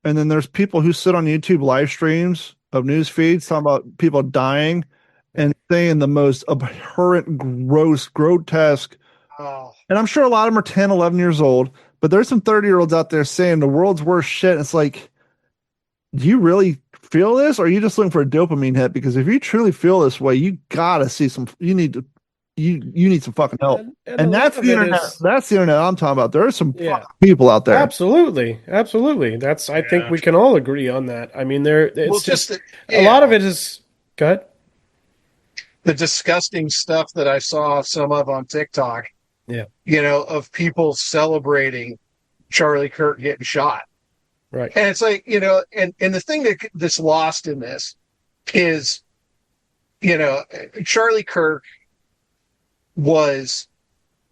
and then there's people who sit on YouTube live streams of news feeds talking about people dying and saying the most abhorrent, gross, grotesque. Oh, And I'm sure a lot of them are 10, 11 years old, but there's some 30-year-olds out there saying the world's worst shit. And it's like, do you really feel this, or are you just looking for a dopamine hit? Because if you truly feel this way, you gotta see you need some fucking help. And that's the internet. That's the internet I'm talking about. There are some fucking people out there. Absolutely. I think we can all agree on that. I mean, it's a lot of it is good. The disgusting stuff that I saw some of on TikTok. Yeah. Of people celebrating Charlie Kirk getting shot. Right. And it's like, and the thing that's lost in this is, Charlie Kirk was,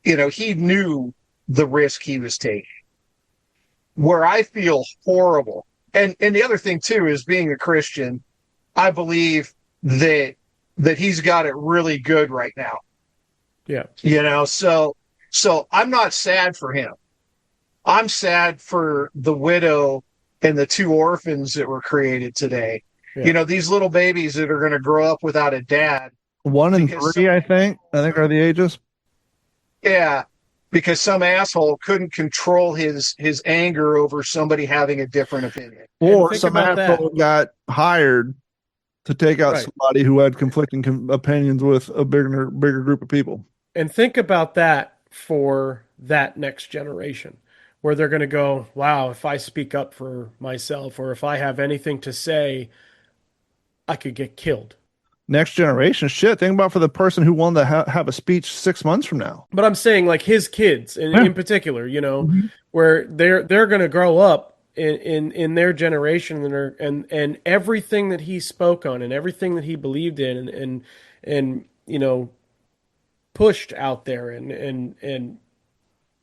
he knew the risk he was taking. Where I feel horrible. And the other thing too is, being a Christian, I believe that he's got it really good right now. Yeah. So I'm not sad for him. I'm sad for the widow and the two orphans that were created today. Yeah. These little babies that are going to grow up without a dad. 1 and 3, I think are the ages. Yeah, because some asshole couldn't control his anger over somebody having a different opinion. Or some asshole got hired to take out somebody who had conflicting opinions with a bigger group of people. And think about that for that next generation, where they're going to go, wow, if I speak up for myself, or if I have anything to say, I could get killed. Next generation, shit. Think about for the person who wanted to have a speech 6 months from now. But I'm saying, like, his kids in particular, where they're going to grow up in their generation, and everything that he spoke on and everything that he believed in and pushed out there and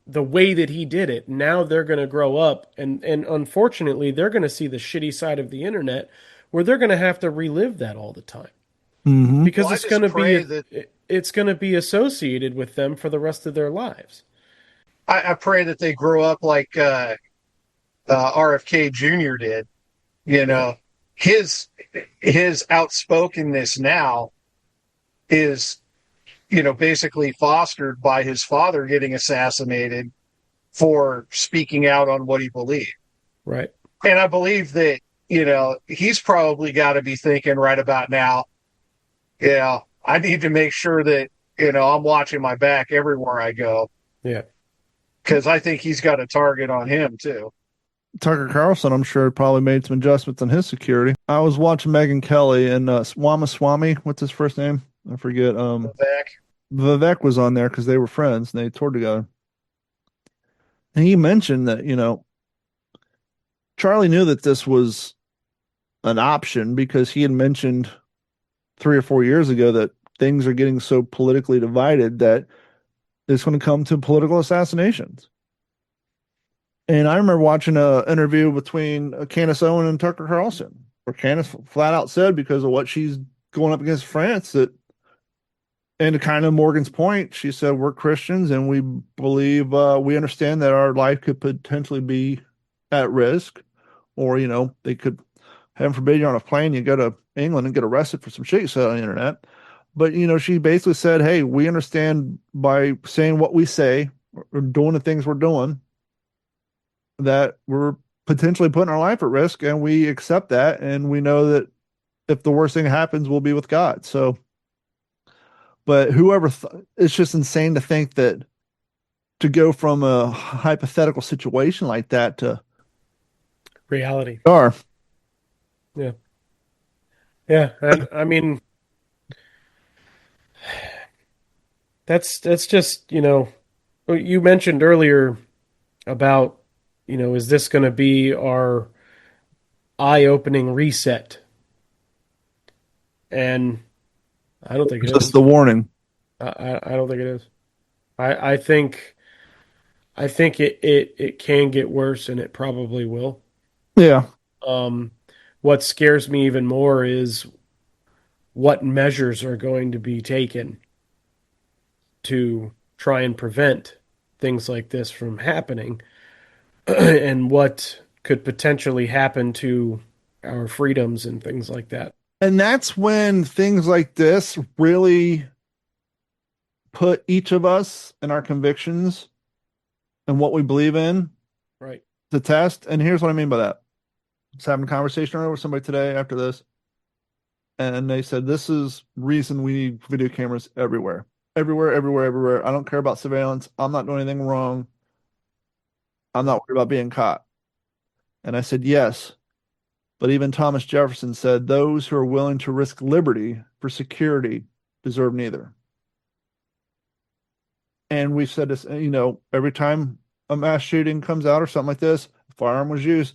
the way that he did it. Now they're going to grow up and unfortunately they're going to see the shitty side of the internet, where they're going to have to relive that all the time. Mm-hmm. Because it's going to be associated with them for the rest of their lives. I pray that they grow up like RFK Jr. did. His outspokenness now is, basically fostered by his father getting assassinated for speaking out on what he believed. Right. And I believe that, he's probably got to be thinking right about now, I need to make sure that, I'm watching my back everywhere I go. Yeah. Because I think he's got a target on him, too. Tucker Carlson, I'm sure, probably made some adjustments on his security. I was watching Megyn Kelly and Swami, what's his first name? I forget. Vivek was on there because they were friends and they toured together. And he mentioned that, Charlie knew that this was an option because he had mentioned 3 or 4 years ago that things are getting so politically divided that it's going to come to political assassinations. And I remember watching an interview between Candace Owen and Tucker Carlson, where Candace flat out said, because of what she's going up against France, that, and to kind of Morgan's point, she said, we're Christians and we believe, we understand that our life could potentially be at risk, or, they could, heaven forbid, you're on a plane, you go to England and get arrested for some shit you said on the internet. But, she basically said, hey, we understand by saying what we say or doing the things we're doing that we're potentially putting our life at risk, and we accept that. And we know that if the worst thing happens, we'll be with God. So, but it's just insane to think that to go from a hypothetical situation like that to reality. Yeah. Yeah. And, I mean, that's just, you mentioned earlier about, is this going to be our eye-opening reset? And I don't think it Just is. the warning. I don't think it is. I think it can get worse, and it probably will. Yeah. What scares me even more is what measures are going to be taken to try and prevent things like this from happening, and what could potentially happen to our freedoms and things like that. And that's when things like this really put each of us and our convictions and what we believe in Right. to test. And here's what I mean by that. I was having a conversation earlier with somebody today after this, and they said, this is reason we need video cameras everywhere. Everywhere. I don't care about surveillance. I'm not doing anything wrong. I'm not worried about being caught. And I said, yes. But even Thomas Jefferson said, those who are willing to risk liberty for security deserve neither. And we've said this, every time a mass shooting comes out or something like this, a firearm was used.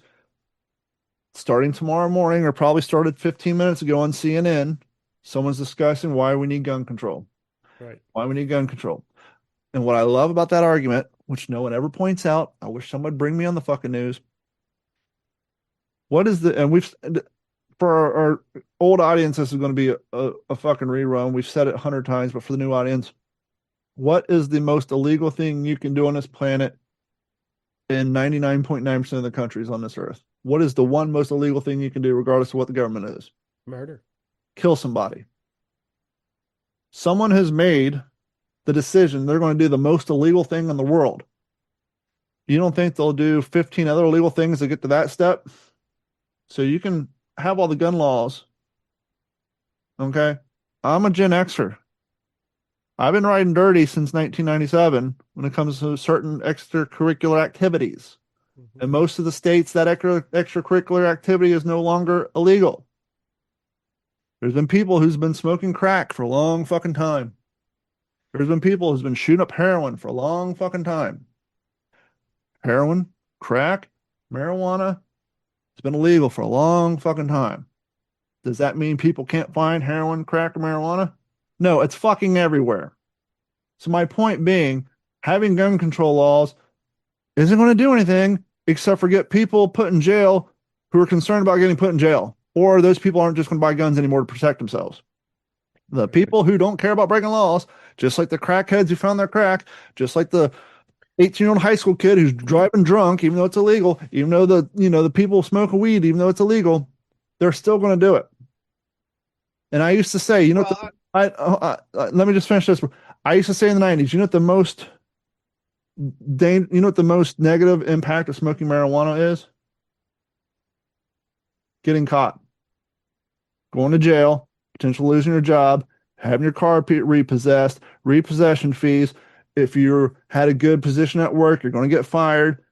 Starting tomorrow morning, or probably started 15 minutes ago on CNN, someone's discussing why we need gun control. Right. Why we need gun control. And what I love about that argument, which no one ever points out, I wish someone would bring me on the fucking news. What is for our old audience, this is going to be a fucking rerun. We've said it 100 times, but for the new audience, what is the most illegal thing you can do on this planet in 99.9% of the countries on this earth? What is the one most illegal thing you can do, regardless of what the government is? Murder. Kill somebody. Someone has made the decision they're going to do the most illegal thing in the world. You don't think they'll do 15 other illegal things to get to that step? So you can have all the gun laws. Okay? I'm a Gen Xer. I've been riding dirty since 1997 when it comes to certain extracurricular activities. Mm-hmm. In most of the states, that extracurricular activity is no longer illegal. There's been people who's been smoking crack for a long fucking time. There's been people who's been shooting up heroin for a long fucking time. Heroin, crack, marijuana, it's been illegal for a long fucking time. Does that mean people can't find heroin, crack, or marijuana? No, it's fucking everywhere. So my point being, having gun control laws isn't going to do anything except for get people put in jail who are concerned about getting put in jail. Or those people aren't just going to buy guns anymore to protect themselves. The people who don't care about breaking laws, just like the crackheads who found their crack, just like the 18-year-old high school kid who's driving drunk, even though it's illegal, even though the people smoking weed, even though it's illegal, they're still going to do it. And I used to say, let me just finish this. I used to say in the 90s, what the most negative impact of smoking marijuana is? Getting caught, going to jail, potentially losing your job, having your car repossessed, repossession fees. If you had a good position at work, you're going to get fired.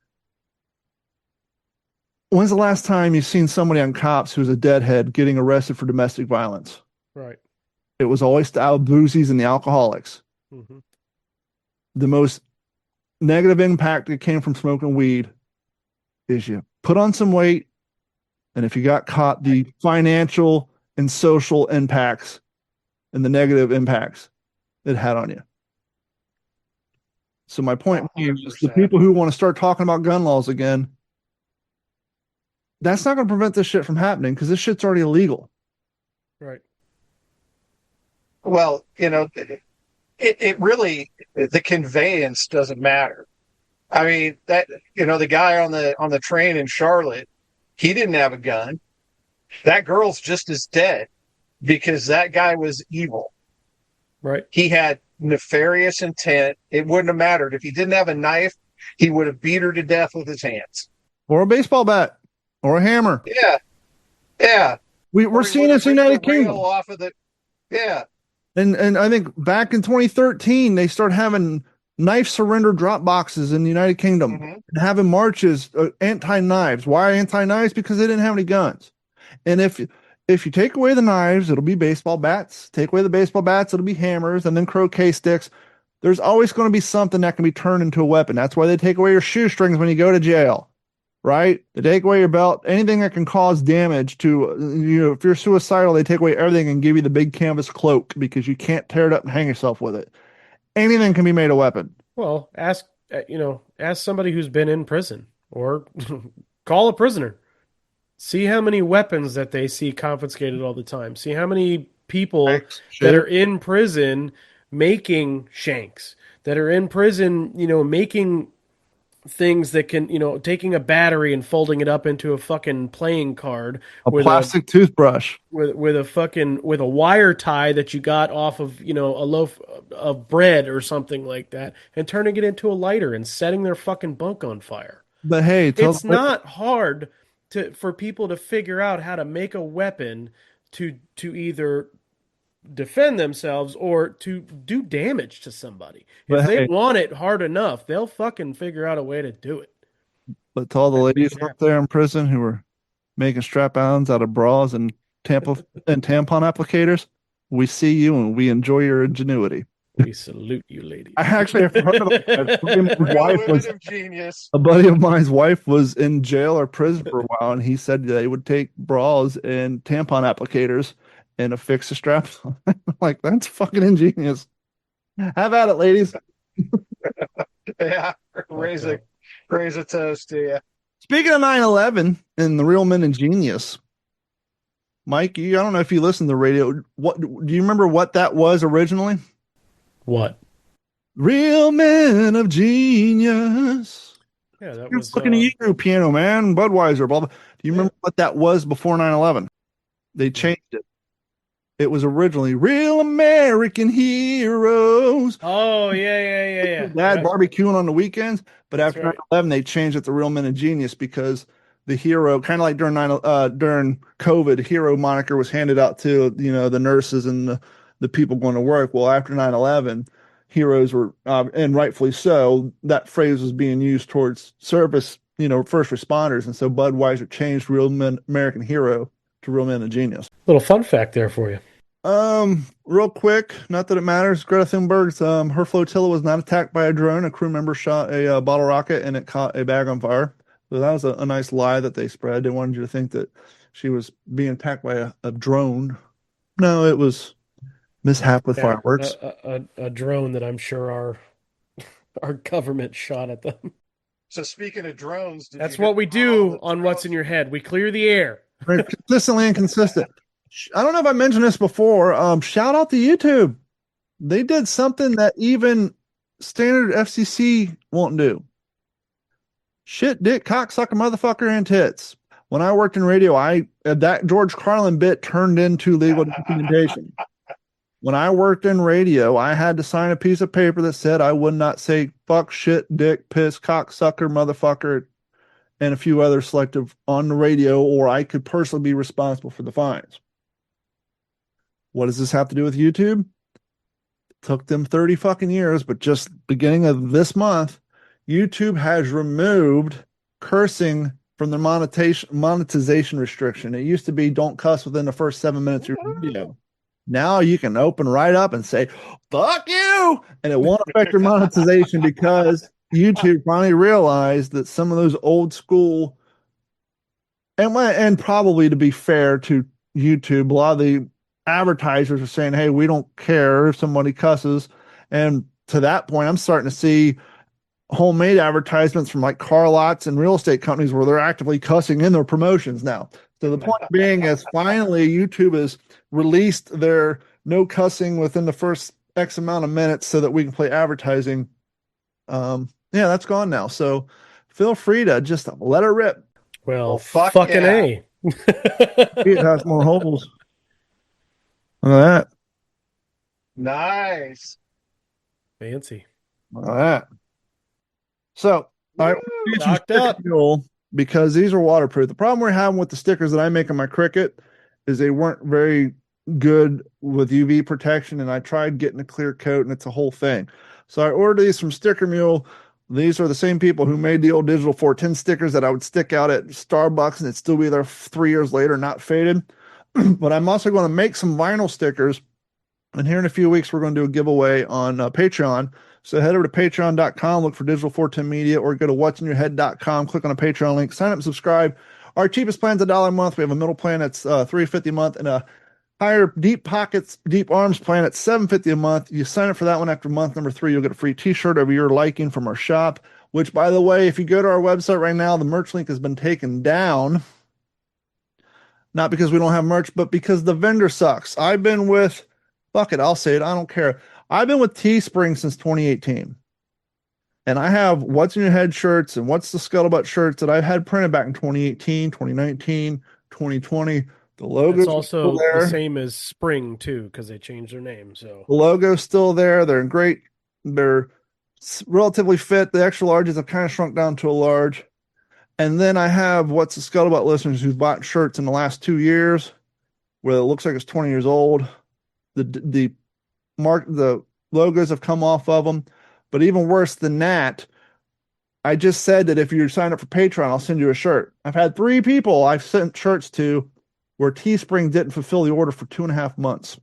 When's the last time you've seen somebody on cops who's a deadhead getting arrested for domestic violence? Right. It was always the boozies and the alcoholics. Mm-hmm. The most negative impact that came from smoking weed is you put on some weight, and if you got caught, the financial and social impacts and the negative impacts it had on you. So my point is, the people who want to start talking about gun laws again, that's not going to prevent this shit from happening because this shit's already illegal. Right. Well, it really, the conveyance doesn't matter. I mean, that, the guy on the train in Charlotte, he didn't have a gun. That girl's just as dead because that guy was evil. Right. He had nefarious intent. It wouldn't have mattered. If he didn't have a knife, he would have beat her to death with his hands. Or a baseball bat. Or a hammer. Yeah. Yeah. We're seeing this in the United Kingdom. Off of yeah. And I think back in 2013, they started having knife surrender drop boxes in the United Kingdom and having marches, anti-knives. Why anti-knives? Because they didn't have any guns. And if you take away the knives, it'll be baseball bats. Take away the baseball bats, it'll be hammers and then croquet sticks. There's always going to be something that can be turned into a weapon. That's why they take away your shoestrings when you go to jail. right? They take away your belt, anything that can cause damage to, if you're suicidal, they take away everything and give you the big canvas cloak because you can't tear it up and hang yourself with it. Anything can be made a weapon. Well, ask somebody who's been in prison or call a prisoner. See how many weapons that they see confiscated all the time. See how many people that are in prison making shanks, that are in prison, making things that can, taking a battery and folding it up into a fucking playing card, a plastic toothbrush with a wire tie that you got off of, a loaf of bread or something like that, and turning it into a lighter and setting their fucking bunk on fire. But hey, it's not hard for people to figure out how to make a weapon to either defend themselves or to do damage to somebody. If they want it hard enough, they'll fucking figure out a way to do it. But to all the ladies up there in prison who are making strap-ons out of bras and tampon applicators, we see you and we enjoy your ingenuity. We salute you, ladies. I actually have heard of genius. A buddy of mine's wife was in jail or prison for a while, and he said they would take bras and tampon applicators and affix a strap. Like, that's fucking ingenious. Have at it, ladies. Yeah, raise a toast to you. Speaking of 9/11 and the real men ingenious, Mike, I don't know if you listen to the radio. What do you remember what that was originally? What? Real men of genius. Yeah, that was fucking you, piano man, Budweiser, blah, blah. Do you remember what that was before 9/11? They changed it. It was originally Real American Heroes. Oh, yeah. Dad barbecuing on the weekends, but after 9/11, they changed it to Real Men of Genius because the hero, kind of like during COVID, hero moniker was handed out to the nurses and the people going to work. Well, after 9/11, heroes were, and rightfully so, that phrase was being used towards service, first responders. And so Budweiser changed Real Men, American Hero to Real Men of Genius. Little fun fact there for you. Real quick, not that it matters. Greta Thunberg's, her flotilla was not attacked by a drone. A crew member shot a bottle rocket and it caught a bag on fire. So that was a nice lie that they spread. They wanted you to think that she was being attacked by a drone. No, it was mishap with fireworks. A drone that I'm sure our government shot at them. So speaking of drones, that's what we do on What's in Your Head. We clear the air. Very consistently inconsistent. I don't know if I mentioned this before. Shout out to YouTube. They did something that even standard FCC won't do. Shit, dick, cocksucker, motherfucker, and tits. When I worked in radio, that George Carlin bit turned into legal documentation. When I worked in radio, I had to sign a piece of paper that said I would not say fuck, shit, dick, piss, cocksucker, motherfucker, and a few other selective on the radio, or I could personally be responsible for the fines. What does this have to do with YouTube? It took them 30 fucking years, but just beginning of this month, YouTube has removed cursing from the monetization restriction. It used to be don't cuss within the first 7 minutes of your video. Now you can open right up and say, fuck you, and it won't affect your monetization because YouTube finally realized that some of those old school, and probably to be fair to YouTube, a lot of the advertisers are saying, hey, we don't care if somebody cusses. And to that point, I'm starting to see homemade advertisements from like car lots and real estate companies where they're actively cussing in their promotions now. So the point being is finally YouTube has released their no cussing within the first X amount of minutes so that we can play advertising. Yeah, that's gone now. So feel free to just let it rip. Well, fucking yeah. A. It has more holes. Look at that. Nice. Fancy. Look at that. So, I Locked up. because these are waterproof. The problem we're having with the stickers that I make on my Cricut is they weren't very good with UV protection, and I tried getting a clear coat, and it's a whole thing. So I ordered these from Sticker Mule. These are the same people who made the old digital 410 stickers that I would stick out at Starbucks, and it'd still be there 3 years later, not faded. But I'm also going to make some vinyl stickers, and here in a few weeks, we're going to do a giveaway on Patreon. So head over to patreon.com, look for Digital 410 Media, or go to what'sinyourhead.com, click on a Patreon link, sign up and subscribe. Our cheapest plan's $1 a month. We have a middle plan that's $3.50 a month, and a higher Deep Pockets, Deep Arms plan at $7.50 a month. You sign up for that one after month number 3, you'll get a free t-shirt of your liking from our shop, which, by the way, if you go to our website right now, the merch link has been taken down. Not because we don't have merch, but because the vendor sucks. I've been with, fuck it, I'll say it, I don't care. I've been with Teespring since 2018. And I have What's in Your Head shirts and What's the Scuttlebutt shirts that I've had printed back in 2018, 2019, 2020. The logo's It's also still there. the same as Spring, too, because they changed their name. So The logo's still there. They're great. They're relatively fit. The extra larges have kind of shrunk down to a large. And then I have What's the Scuttlebutt listeners who've bought shirts in the last 2 years where it looks like it's 20 years old. The logos have come off of them. But even worse than that, I just said that if you sign up for Patreon, I'll send you a shirt. I've had 3 people I've sent shirts to where Teespring didn't fulfill the order for 2.5 months.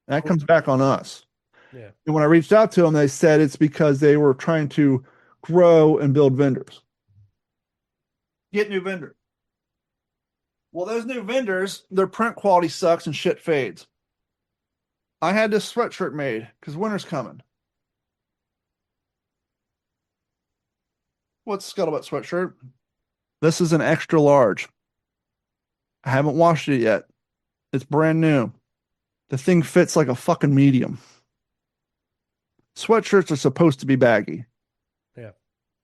And that comes back on us. yeah, And when I reached out to them, they said it's because they were trying to grow and build vendors. Get new vendors. Well, those new vendors, their print quality sucks and shit fades. I had this sweatshirt made because winter's coming. What's Scuttlebutt sweatshirt? This is an extra large. I haven't washed it yet. It's brand new. The thing fits like a fucking medium. Sweatshirts are supposed to be baggy. Yeah.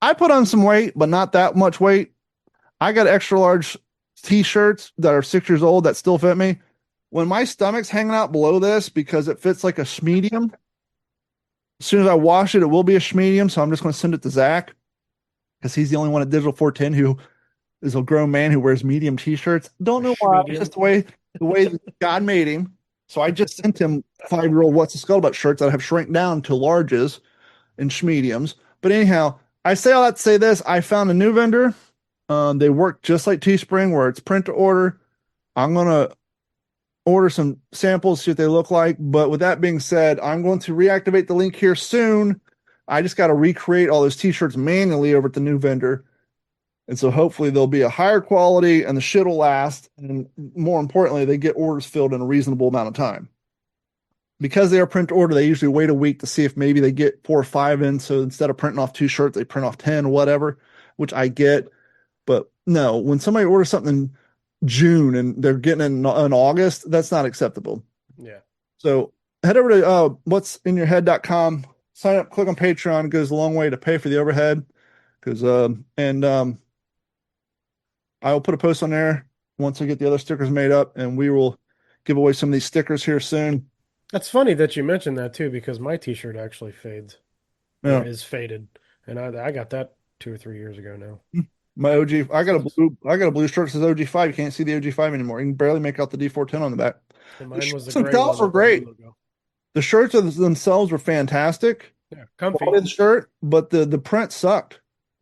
I put on some weight, but not that much weight. I got extra large t-shirts that are 6 years old that still fit me. When my stomach's hanging out below this because it fits like a schmedium, as soon as I wash it, it will be a schmedium. So I'm just going to send it to Zach because he's the only one at Digital 410 who is a grown man who wears medium t-shirts. Don't know why. It's just the way God made him. So I just sent him 5-year-old What's the Scuttlebutt shirts that have shrank down to larges and schmediums. But anyhow, I say all that to say this. I found a new vendor. They work just like Teespring where it's print to order. I'm going to order some samples, see what they look like. But with that being said, I'm going to reactivate the link here soon. I just got to recreate all those t-shirts manually over at the new vendor. And so hopefully they'll be a higher quality and the shit will last. And more importantly, they get orders filled in a reasonable amount of time. Because they are print to order, they usually wait a week to see if maybe they get 4 or 5 in. So instead of printing off 2 shirts, they print off 10 or whatever, which I get. But no, when somebody orders something in June and they're getting it in August, that's not acceptable. yeah. So head over to what'sinyourhead.com, sign up, click on Patreon. It goes a long way to pay for the overhead. I will put a post on there once I get the other stickers made up, and we will give away some of these stickers here soon. That's funny that you mentioned that too, because my T-shirt actually fades. Yeah. Or is faded, and I got that 2 or 3 years ago now. My OG, I got a blue shirt that says OG5. You can't see the OG5 anymore. You can barely make out the D410 on the back. And mine was the Some gray themselves one were great. with the logo. The shirts themselves were fantastic. Yeah, comfy. Quality of the shirt, but the print sucked.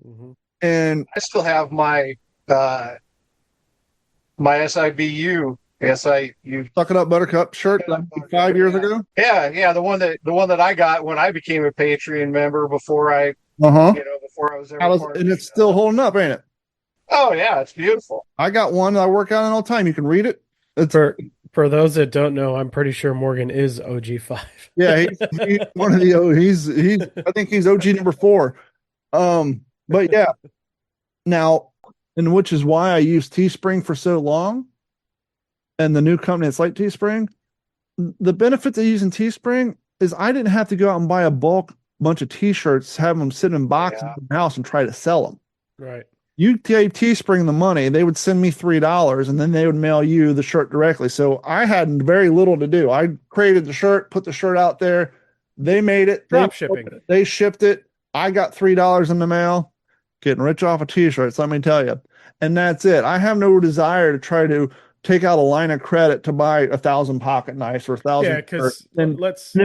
Mm-hmm. And I still have my my SIBU Suck It Up Buttercup shirt that I made 5 years ago. Yeah, the one that I got when I became a Patreon member before I before I was ever part of And it. it's still holding up, ain't it? Oh yeah, it's beautiful. I got one that I work out in all the time. You can read it. It's For those that don't know, I'm pretty sure Morgan is OG5. yeah, he's one of the he's I think he's OG number 4. But yeah. Now, and which is why I used Teespring for so long. And the new company that's like Teespring, the benefit of using Teespring is I didn't have to go out and buy a bulk bunch of t-shirts, have them sit in boxes in the house and try to sell them. Right. You gave Teespring the money, they would send me $3 and then they would mail you the shirt directly. So I had very little to do. I created the shirt, put the shirt out there. They made it. Drop shipping. They shipped it. I got $3 in the mail. Getting rich off of t-shirts, let me tell you. And that's it. I have no desire to try to take out a line of credit to buy 1,000 pocket knives or 1,000. Yeah, because then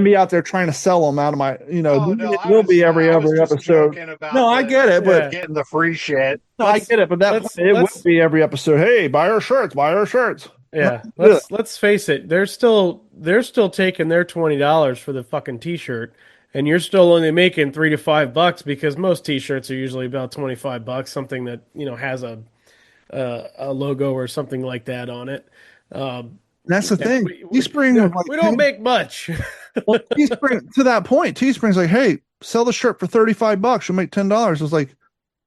be out there trying to sell them out of my, it will be every episode. No, I get it, but getting the free shit. No, I get it, but it would be every episode. Hey, buy our shirts, buy our shirts. Yeah, let's face it. They're still taking their $20 for the fucking t-shirt, and you're still only making $3 to $5 because most t-shirts are usually about $25, something that, has a logo or something like that on it. That's the thing. We Teespring was like, we don't make much. well, Teespring, to that point, Teespring's like, hey, sell the shirt for $35. You'll make $10. I was like,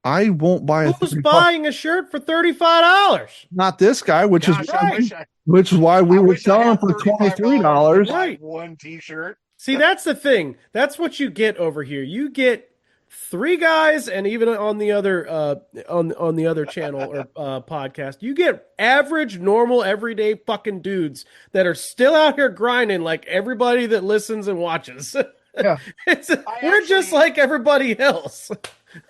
I won't buy a Who's $35. buying a shirt for $35? Not this guy, which Gosh, is I which is why we I were wish I selling had for $35 $23. to buy Right. one T-shirt. See, that's the thing. That's what you get over here. You get 3 guys, and even on the other on the other channel or podcast, you get average, normal, everyday fucking dudes that are still out here grinding like everybody that listens and watches. Yeah. We're just like everybody else.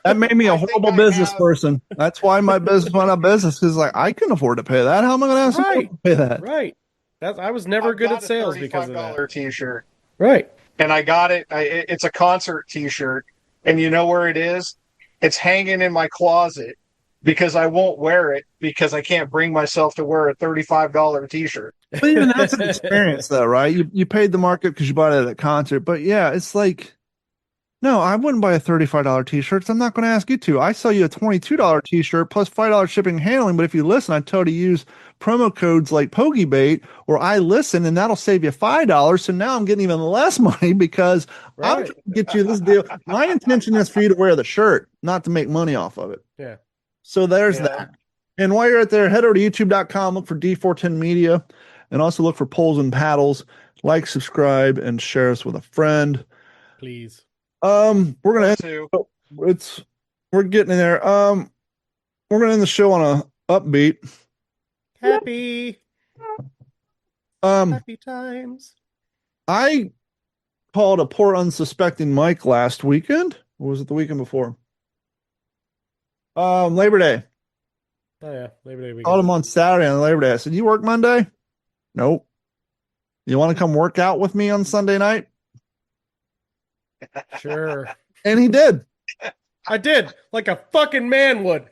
That made me a I think horrible I business have- person. That's why my business went out of business, because like I couldn't afford to pay that. How am I going to ask someone Right. to pay that? Right. I was never I've good got at a sales because of that. $35 T-shirt, Right. and I got it. It's a concert T-shirt, and you know where it is? It's hanging in my closet because I won't wear it because I can't bring myself to wear a $35 T-shirt. But even that's an experience, though, right? You paid the market because you bought it at a concert. But yeah, it's like, no, I wouldn't buy a $35 T-shirt. So I'm not going to ask you to. I sell you a $22 T-shirt plus $5 shipping and handling. But if you listen, I tell you to use promo codes like PogieBait or I listen, and that'll save you $5. So now I'm getting even less money because I'm Right. trying to get you this deal. My intention is for you to wear the shirt, not to make money off of it. Yeah. So there's Yeah. that. And while you're out there, head over to youtube.com, look for D410 Media, and also look for Poles and Paddles. Like, subscribe, and share us with a friend. Please. We're gonna end, Too. we're getting in there. We're gonna end the show on a upbeat. Happy times. I called a poor unsuspecting Mike last weekend. Or was it the weekend before? Labor Day. Oh yeah, Labor Day weekend. Called him on Saturday on Labor Day. I said, "You work Monday?" Nope. You want to come work out with me on Sunday night? Sure. And he did. I did, like a fucking man would.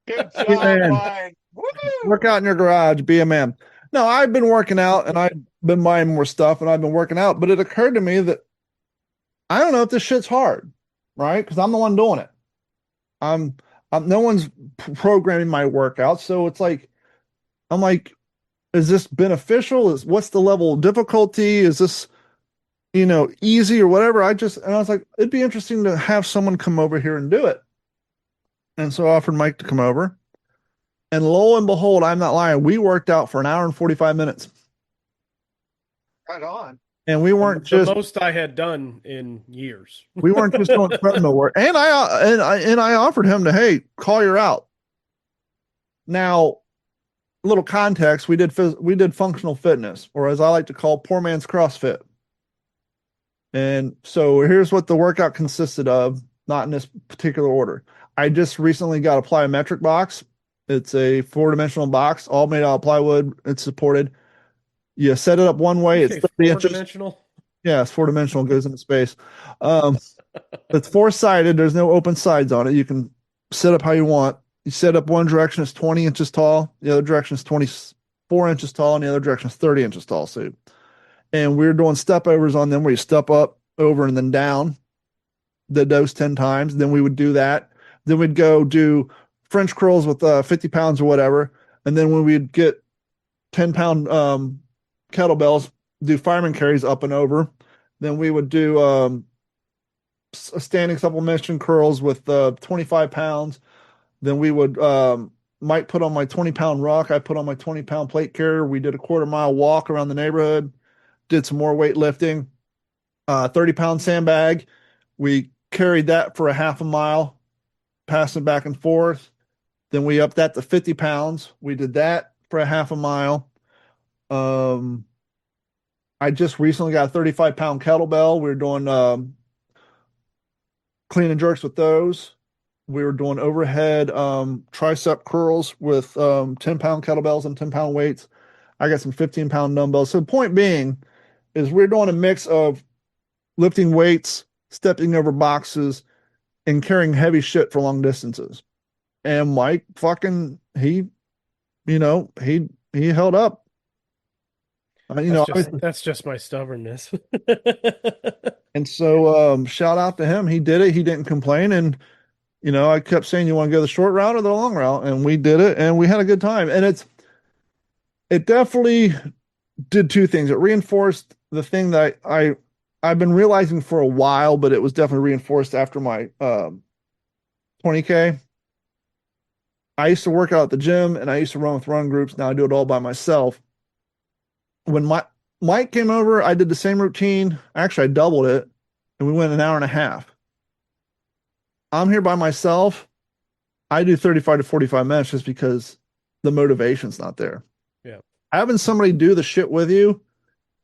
Good job, Man. Mike. Woo! Work out in your garage, be a man. No, I've been working out and I've been buying more stuff and I've been working out, but it occurred to me that I don't know if this shit's hard, right? Because I'm the one doing it. I'm no one's programming my workout, so it's like I'm like, is this beneficial? What's the level of difficulty? Is this easy or whatever? I was like, it'd be interesting to have someone come over here and do it. And so I offered Mike to come over. And lo and behold, I'm not lying, we worked out for an hour and 45 minutes. Right on. And we weren't The just most I had done in years. we weren't just doing treadmill work. And I offered him to, hey, call your out. Now, a little context, we did functional fitness, or as I like to call, poor man's CrossFit. And so here's what the workout consisted of, not in this particular order. I just recently got a plyometric box. It's a 4-dimensional box, all made out of plywood. It's supported. You set it up one way. It's 30 inches. 4-dimensional. Yeah, it's 4-dimensional, goes into space. It's 4-sided. There's no open sides on it. You can set up how you want. You set up one direction, it's 20 inches tall. The other direction is 24 inches tall, and the other direction is 30 inches tall. So, and we're doing step overs on them where you step up, over, and then down. Did those 10 times. Then we would do that. Then we'd go do French curls with 50 pounds or whatever. And then when we'd get 10-pound kettlebells, do fireman carries up and over. Then we would do standing supplementation curls with 25 pounds. Then we would might put on my 20-pound rock. I put on my 20-pound plate carrier. We did a 1/4-mile walk around the neighborhood. Did some more weightlifting. 30-pound sandbag. We carried that for a 1/2 mile, passing back and forth. Then we upped that to 50 pounds. We did that for a 1/2 mile. I just recently got a 35-pound kettlebell. We were doing clean and jerks with those. We were doing overhead tricep curls with 10-pound kettlebells and 10-pound weights. I got some 15-pound dumbbells. So the point being is we're doing a mix of lifting weights, stepping over boxes, and carrying heavy shit for long distances. And Mike fucking he held up. That's just my stubbornness. And so shout out to him. He did it. He didn't complain. And, I kept saying, you want to go the short route or the long route? And we did it and we had a good time. And it definitely did two things. It reinforced the thing that I've been realizing for a while, but it was definitely reinforced after my 20K. I used to work out at the gym and I used to run with run groups. Now I do it all by myself. When Mike came over, I did the same routine. Actually, I doubled it and we went an hour and a half. I'm here by myself. I do 35 to 45 minutes just because the motivation's not there. Yeah. Having somebody do the shit with you,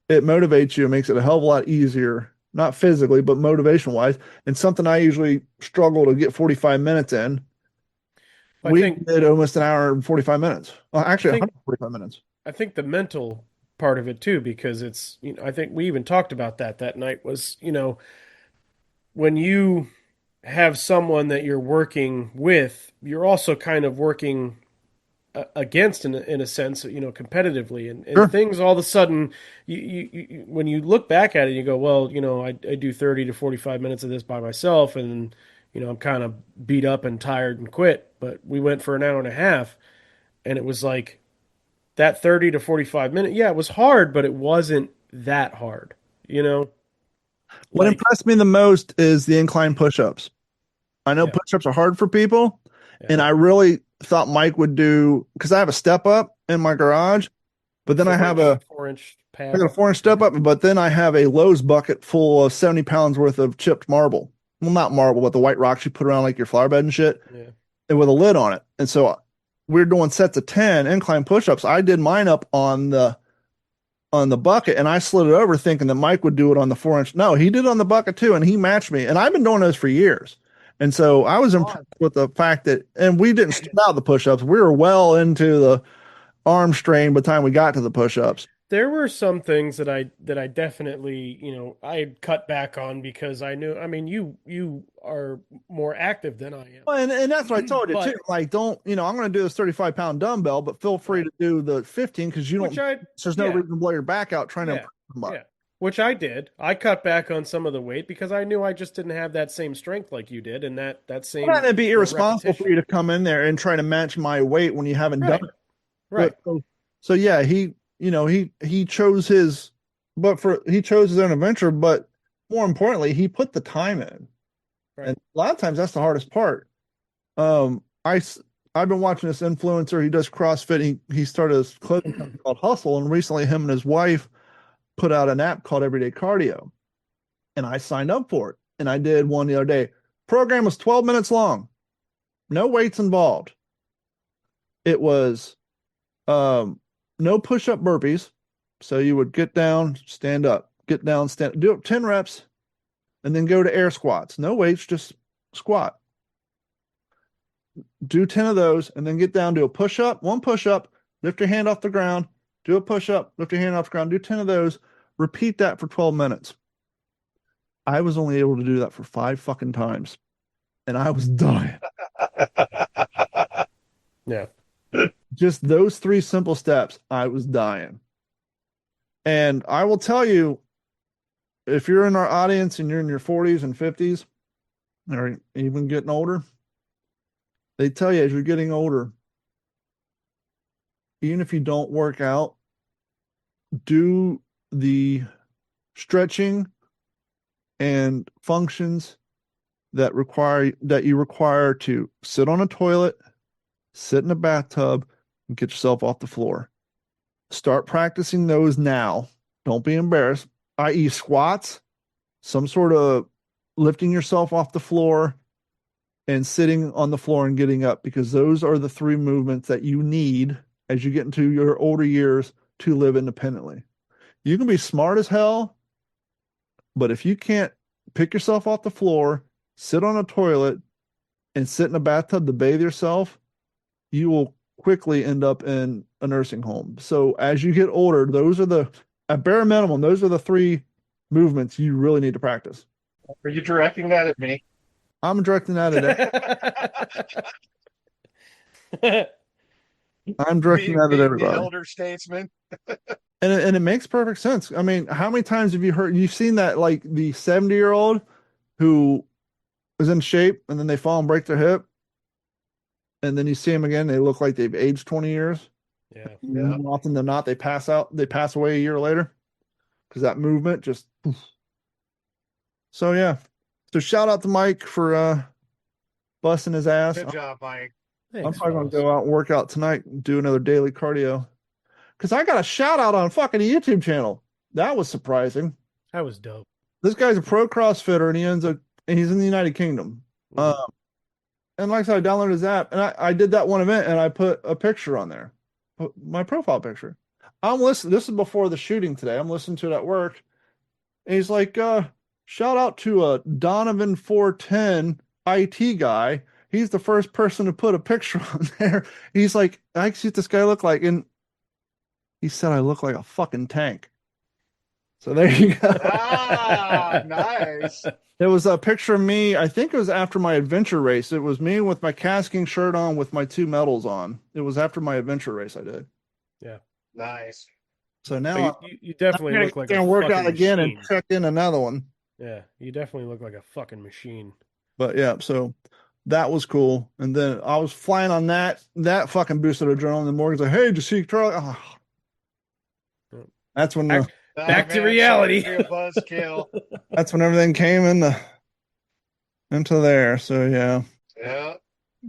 it motivates you. It makes it a hell of a lot easier, not physically, but motivation wise. And something I usually struggle to get 45 minutes in. We did almost an hour and 45 minutes. Well, actually, 145 minutes. I think the mental part of it too, because it's, I think we even talked about that night was, when you have someone that you're working with, you're also kind of working against in a sense, competitively, and Sure. things all of a sudden, you when you look back at it, you go, well, I do 30 to 45 minutes of this by myself, and I'm kind of beat up and tired and quit. But we went for an hour and a half, and it was like that 30 to 45 minutes. Yeah, it was hard, but it wasn't that hard, What impressed me the most is the incline push-ups. I know Yeah. push-ups are hard for people, Yeah. and I really thought Mike would do, because I have a step up in my garage, but then I have a 4-inch I pad. got a 4-inch step up, but then I have a Lowe's bucket full of 70 pounds worth of chipped marble. Well, not marble, but the white rocks you put around like your flower bed and shit, Yeah. and with a lid on it. And so we're doing sets of 10 incline push-ups. I did mine up on the bucket, and I slid it over thinking that Mike would do it on the 4-inch. No, he did it on the bucket too, and he matched me. And I've been doing those for years. And so I was impressed with the fact that, and we didn't start out the push-ups. We were well into the arm strain by the time we got to the push-ups. There were some things that I definitely, I had cut back on because I knew, you are more active than I am. Well, and that's what I told you But- too. Like, don't, I'm going to do this 35-pound dumbbell, but feel free to do the 15 because there's no reason to blow your back out trying to improve them up. Yeah. Which I did. I cut back on some of the weight because I knew I just didn't have that same strength like you did, and that same. Well, it'd be irresponsible repetition. for you to come in there and try to match my weight when you haven't Right. done it. Right. So yeah, he chose his own adventure, but more importantly, he put the time in. Right. And a lot of times that's the hardest part. I've been watching this influencer. He does CrossFit. He started a clothing company called Hustle, and recently him and his wife put out an app called Everyday Cardio, and I signed up for it. And I did one the other day. Program was 12 minutes long, no weights involved. It was no push-up burpees. So you would get down, stand up, get down, stand, do it 10 reps, and then go to air squats. No weights, just squat. Do 10 of those, and then get down, do a push-up, one push-up, lift your hand off the ground, do a push-up, lift your hand off the ground, do 10 of those, repeat that for 12 minutes. I was only able to do that for 5 fucking times, and I was dying. Yeah. Just those 3 simple steps, I was dying. And I will tell you, if you're in our audience and you're in your 40s and 50s, or even getting older, they tell you as you're getting older, even if you don't work out, do the stretching and functions that you require to sit on a toilet, sit in a bathtub, and get yourself off the floor. Start practicing those now. Don't be embarrassed, i.e. squats, some sort of lifting yourself off the floor, and sitting on the floor and getting up, because those are the 3 movements that you need as you get into your older years to live independently. You can be smart as hell, but if you can't pick yourself off the floor, sit on a toilet, and sit in a bathtub to bathe yourself, you will quickly end up in a nursing home. So as you get older, at bare minimum, those are the 3 movements you really need to practice. Are you directing that at me? I'm directing that at I'm directing that at The everybody. elder statesman. And it makes perfect sense. I mean, how many times have you've seen that, like the 70-year-old who is in shape and then they fall and break their hip, and then you see them again, they look like they've aged 20 years. Yeah. More often than not, they pass away a year later because that movement just. So yeah, so shout out to Mike for busting his ass. Good job, Mike. I'm Thanks, probably gonna fellas. go out and work out tonight and do another daily cardio. Because I got a shout out on fucking YouTube channel. That was surprising. That was dope. This guy's a pro CrossFitter and he's in the United Kingdom. And like I said, I downloaded his app and I did that one event and I put a picture on there. My profile picture. I'm listening. This is before the shooting today. I'm listening to it at work. And he's like, shout out to Donovan 410 IT guy. He's the first person to put a picture on there. He's like, I see what this guy look like. And he said I look like a fucking tank. So there you go. Ah, nice. There was a picture of me. I think it was after my adventure race. It was me with my casking shirt on with my 2 medals on. It was after my adventure race I did. Yeah. Nice. So now You definitely I'm look like gonna a work fucking out again machine. and check in another one. Yeah, you definitely look like a fucking machine. But yeah, so that was cool. And then I was flying on that fucking boosted adrenaline. And Morgan's like, "Hey, did you see Charlie?" Oh. That's when Back to reality. Sorry to be a buzzkill. that's when everything came into there. So yeah. Yeah.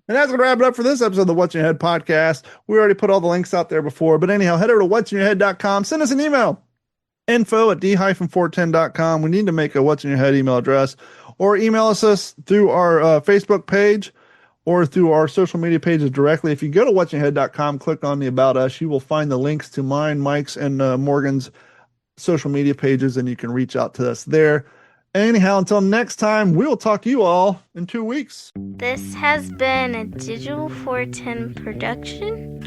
And that's going to wrap it up for this episode of the What's in Your Head podcast. We already put all the links out there before. But anyhow, head over to what'sinyourhead.com. Send us an email. info@d-410.com. We need to make a What's in Your Head email address. Or email us through our Facebook page or through our social media pages directly. If you go to what'sinyourhead.com, click on the About Us, you will find the links to mine, Mike's, and Morgan's social media pages, and you can reach out to us there. Anyhow, until next time, we'll talk to you all in 2 weeks. This has been a Digital 410 production.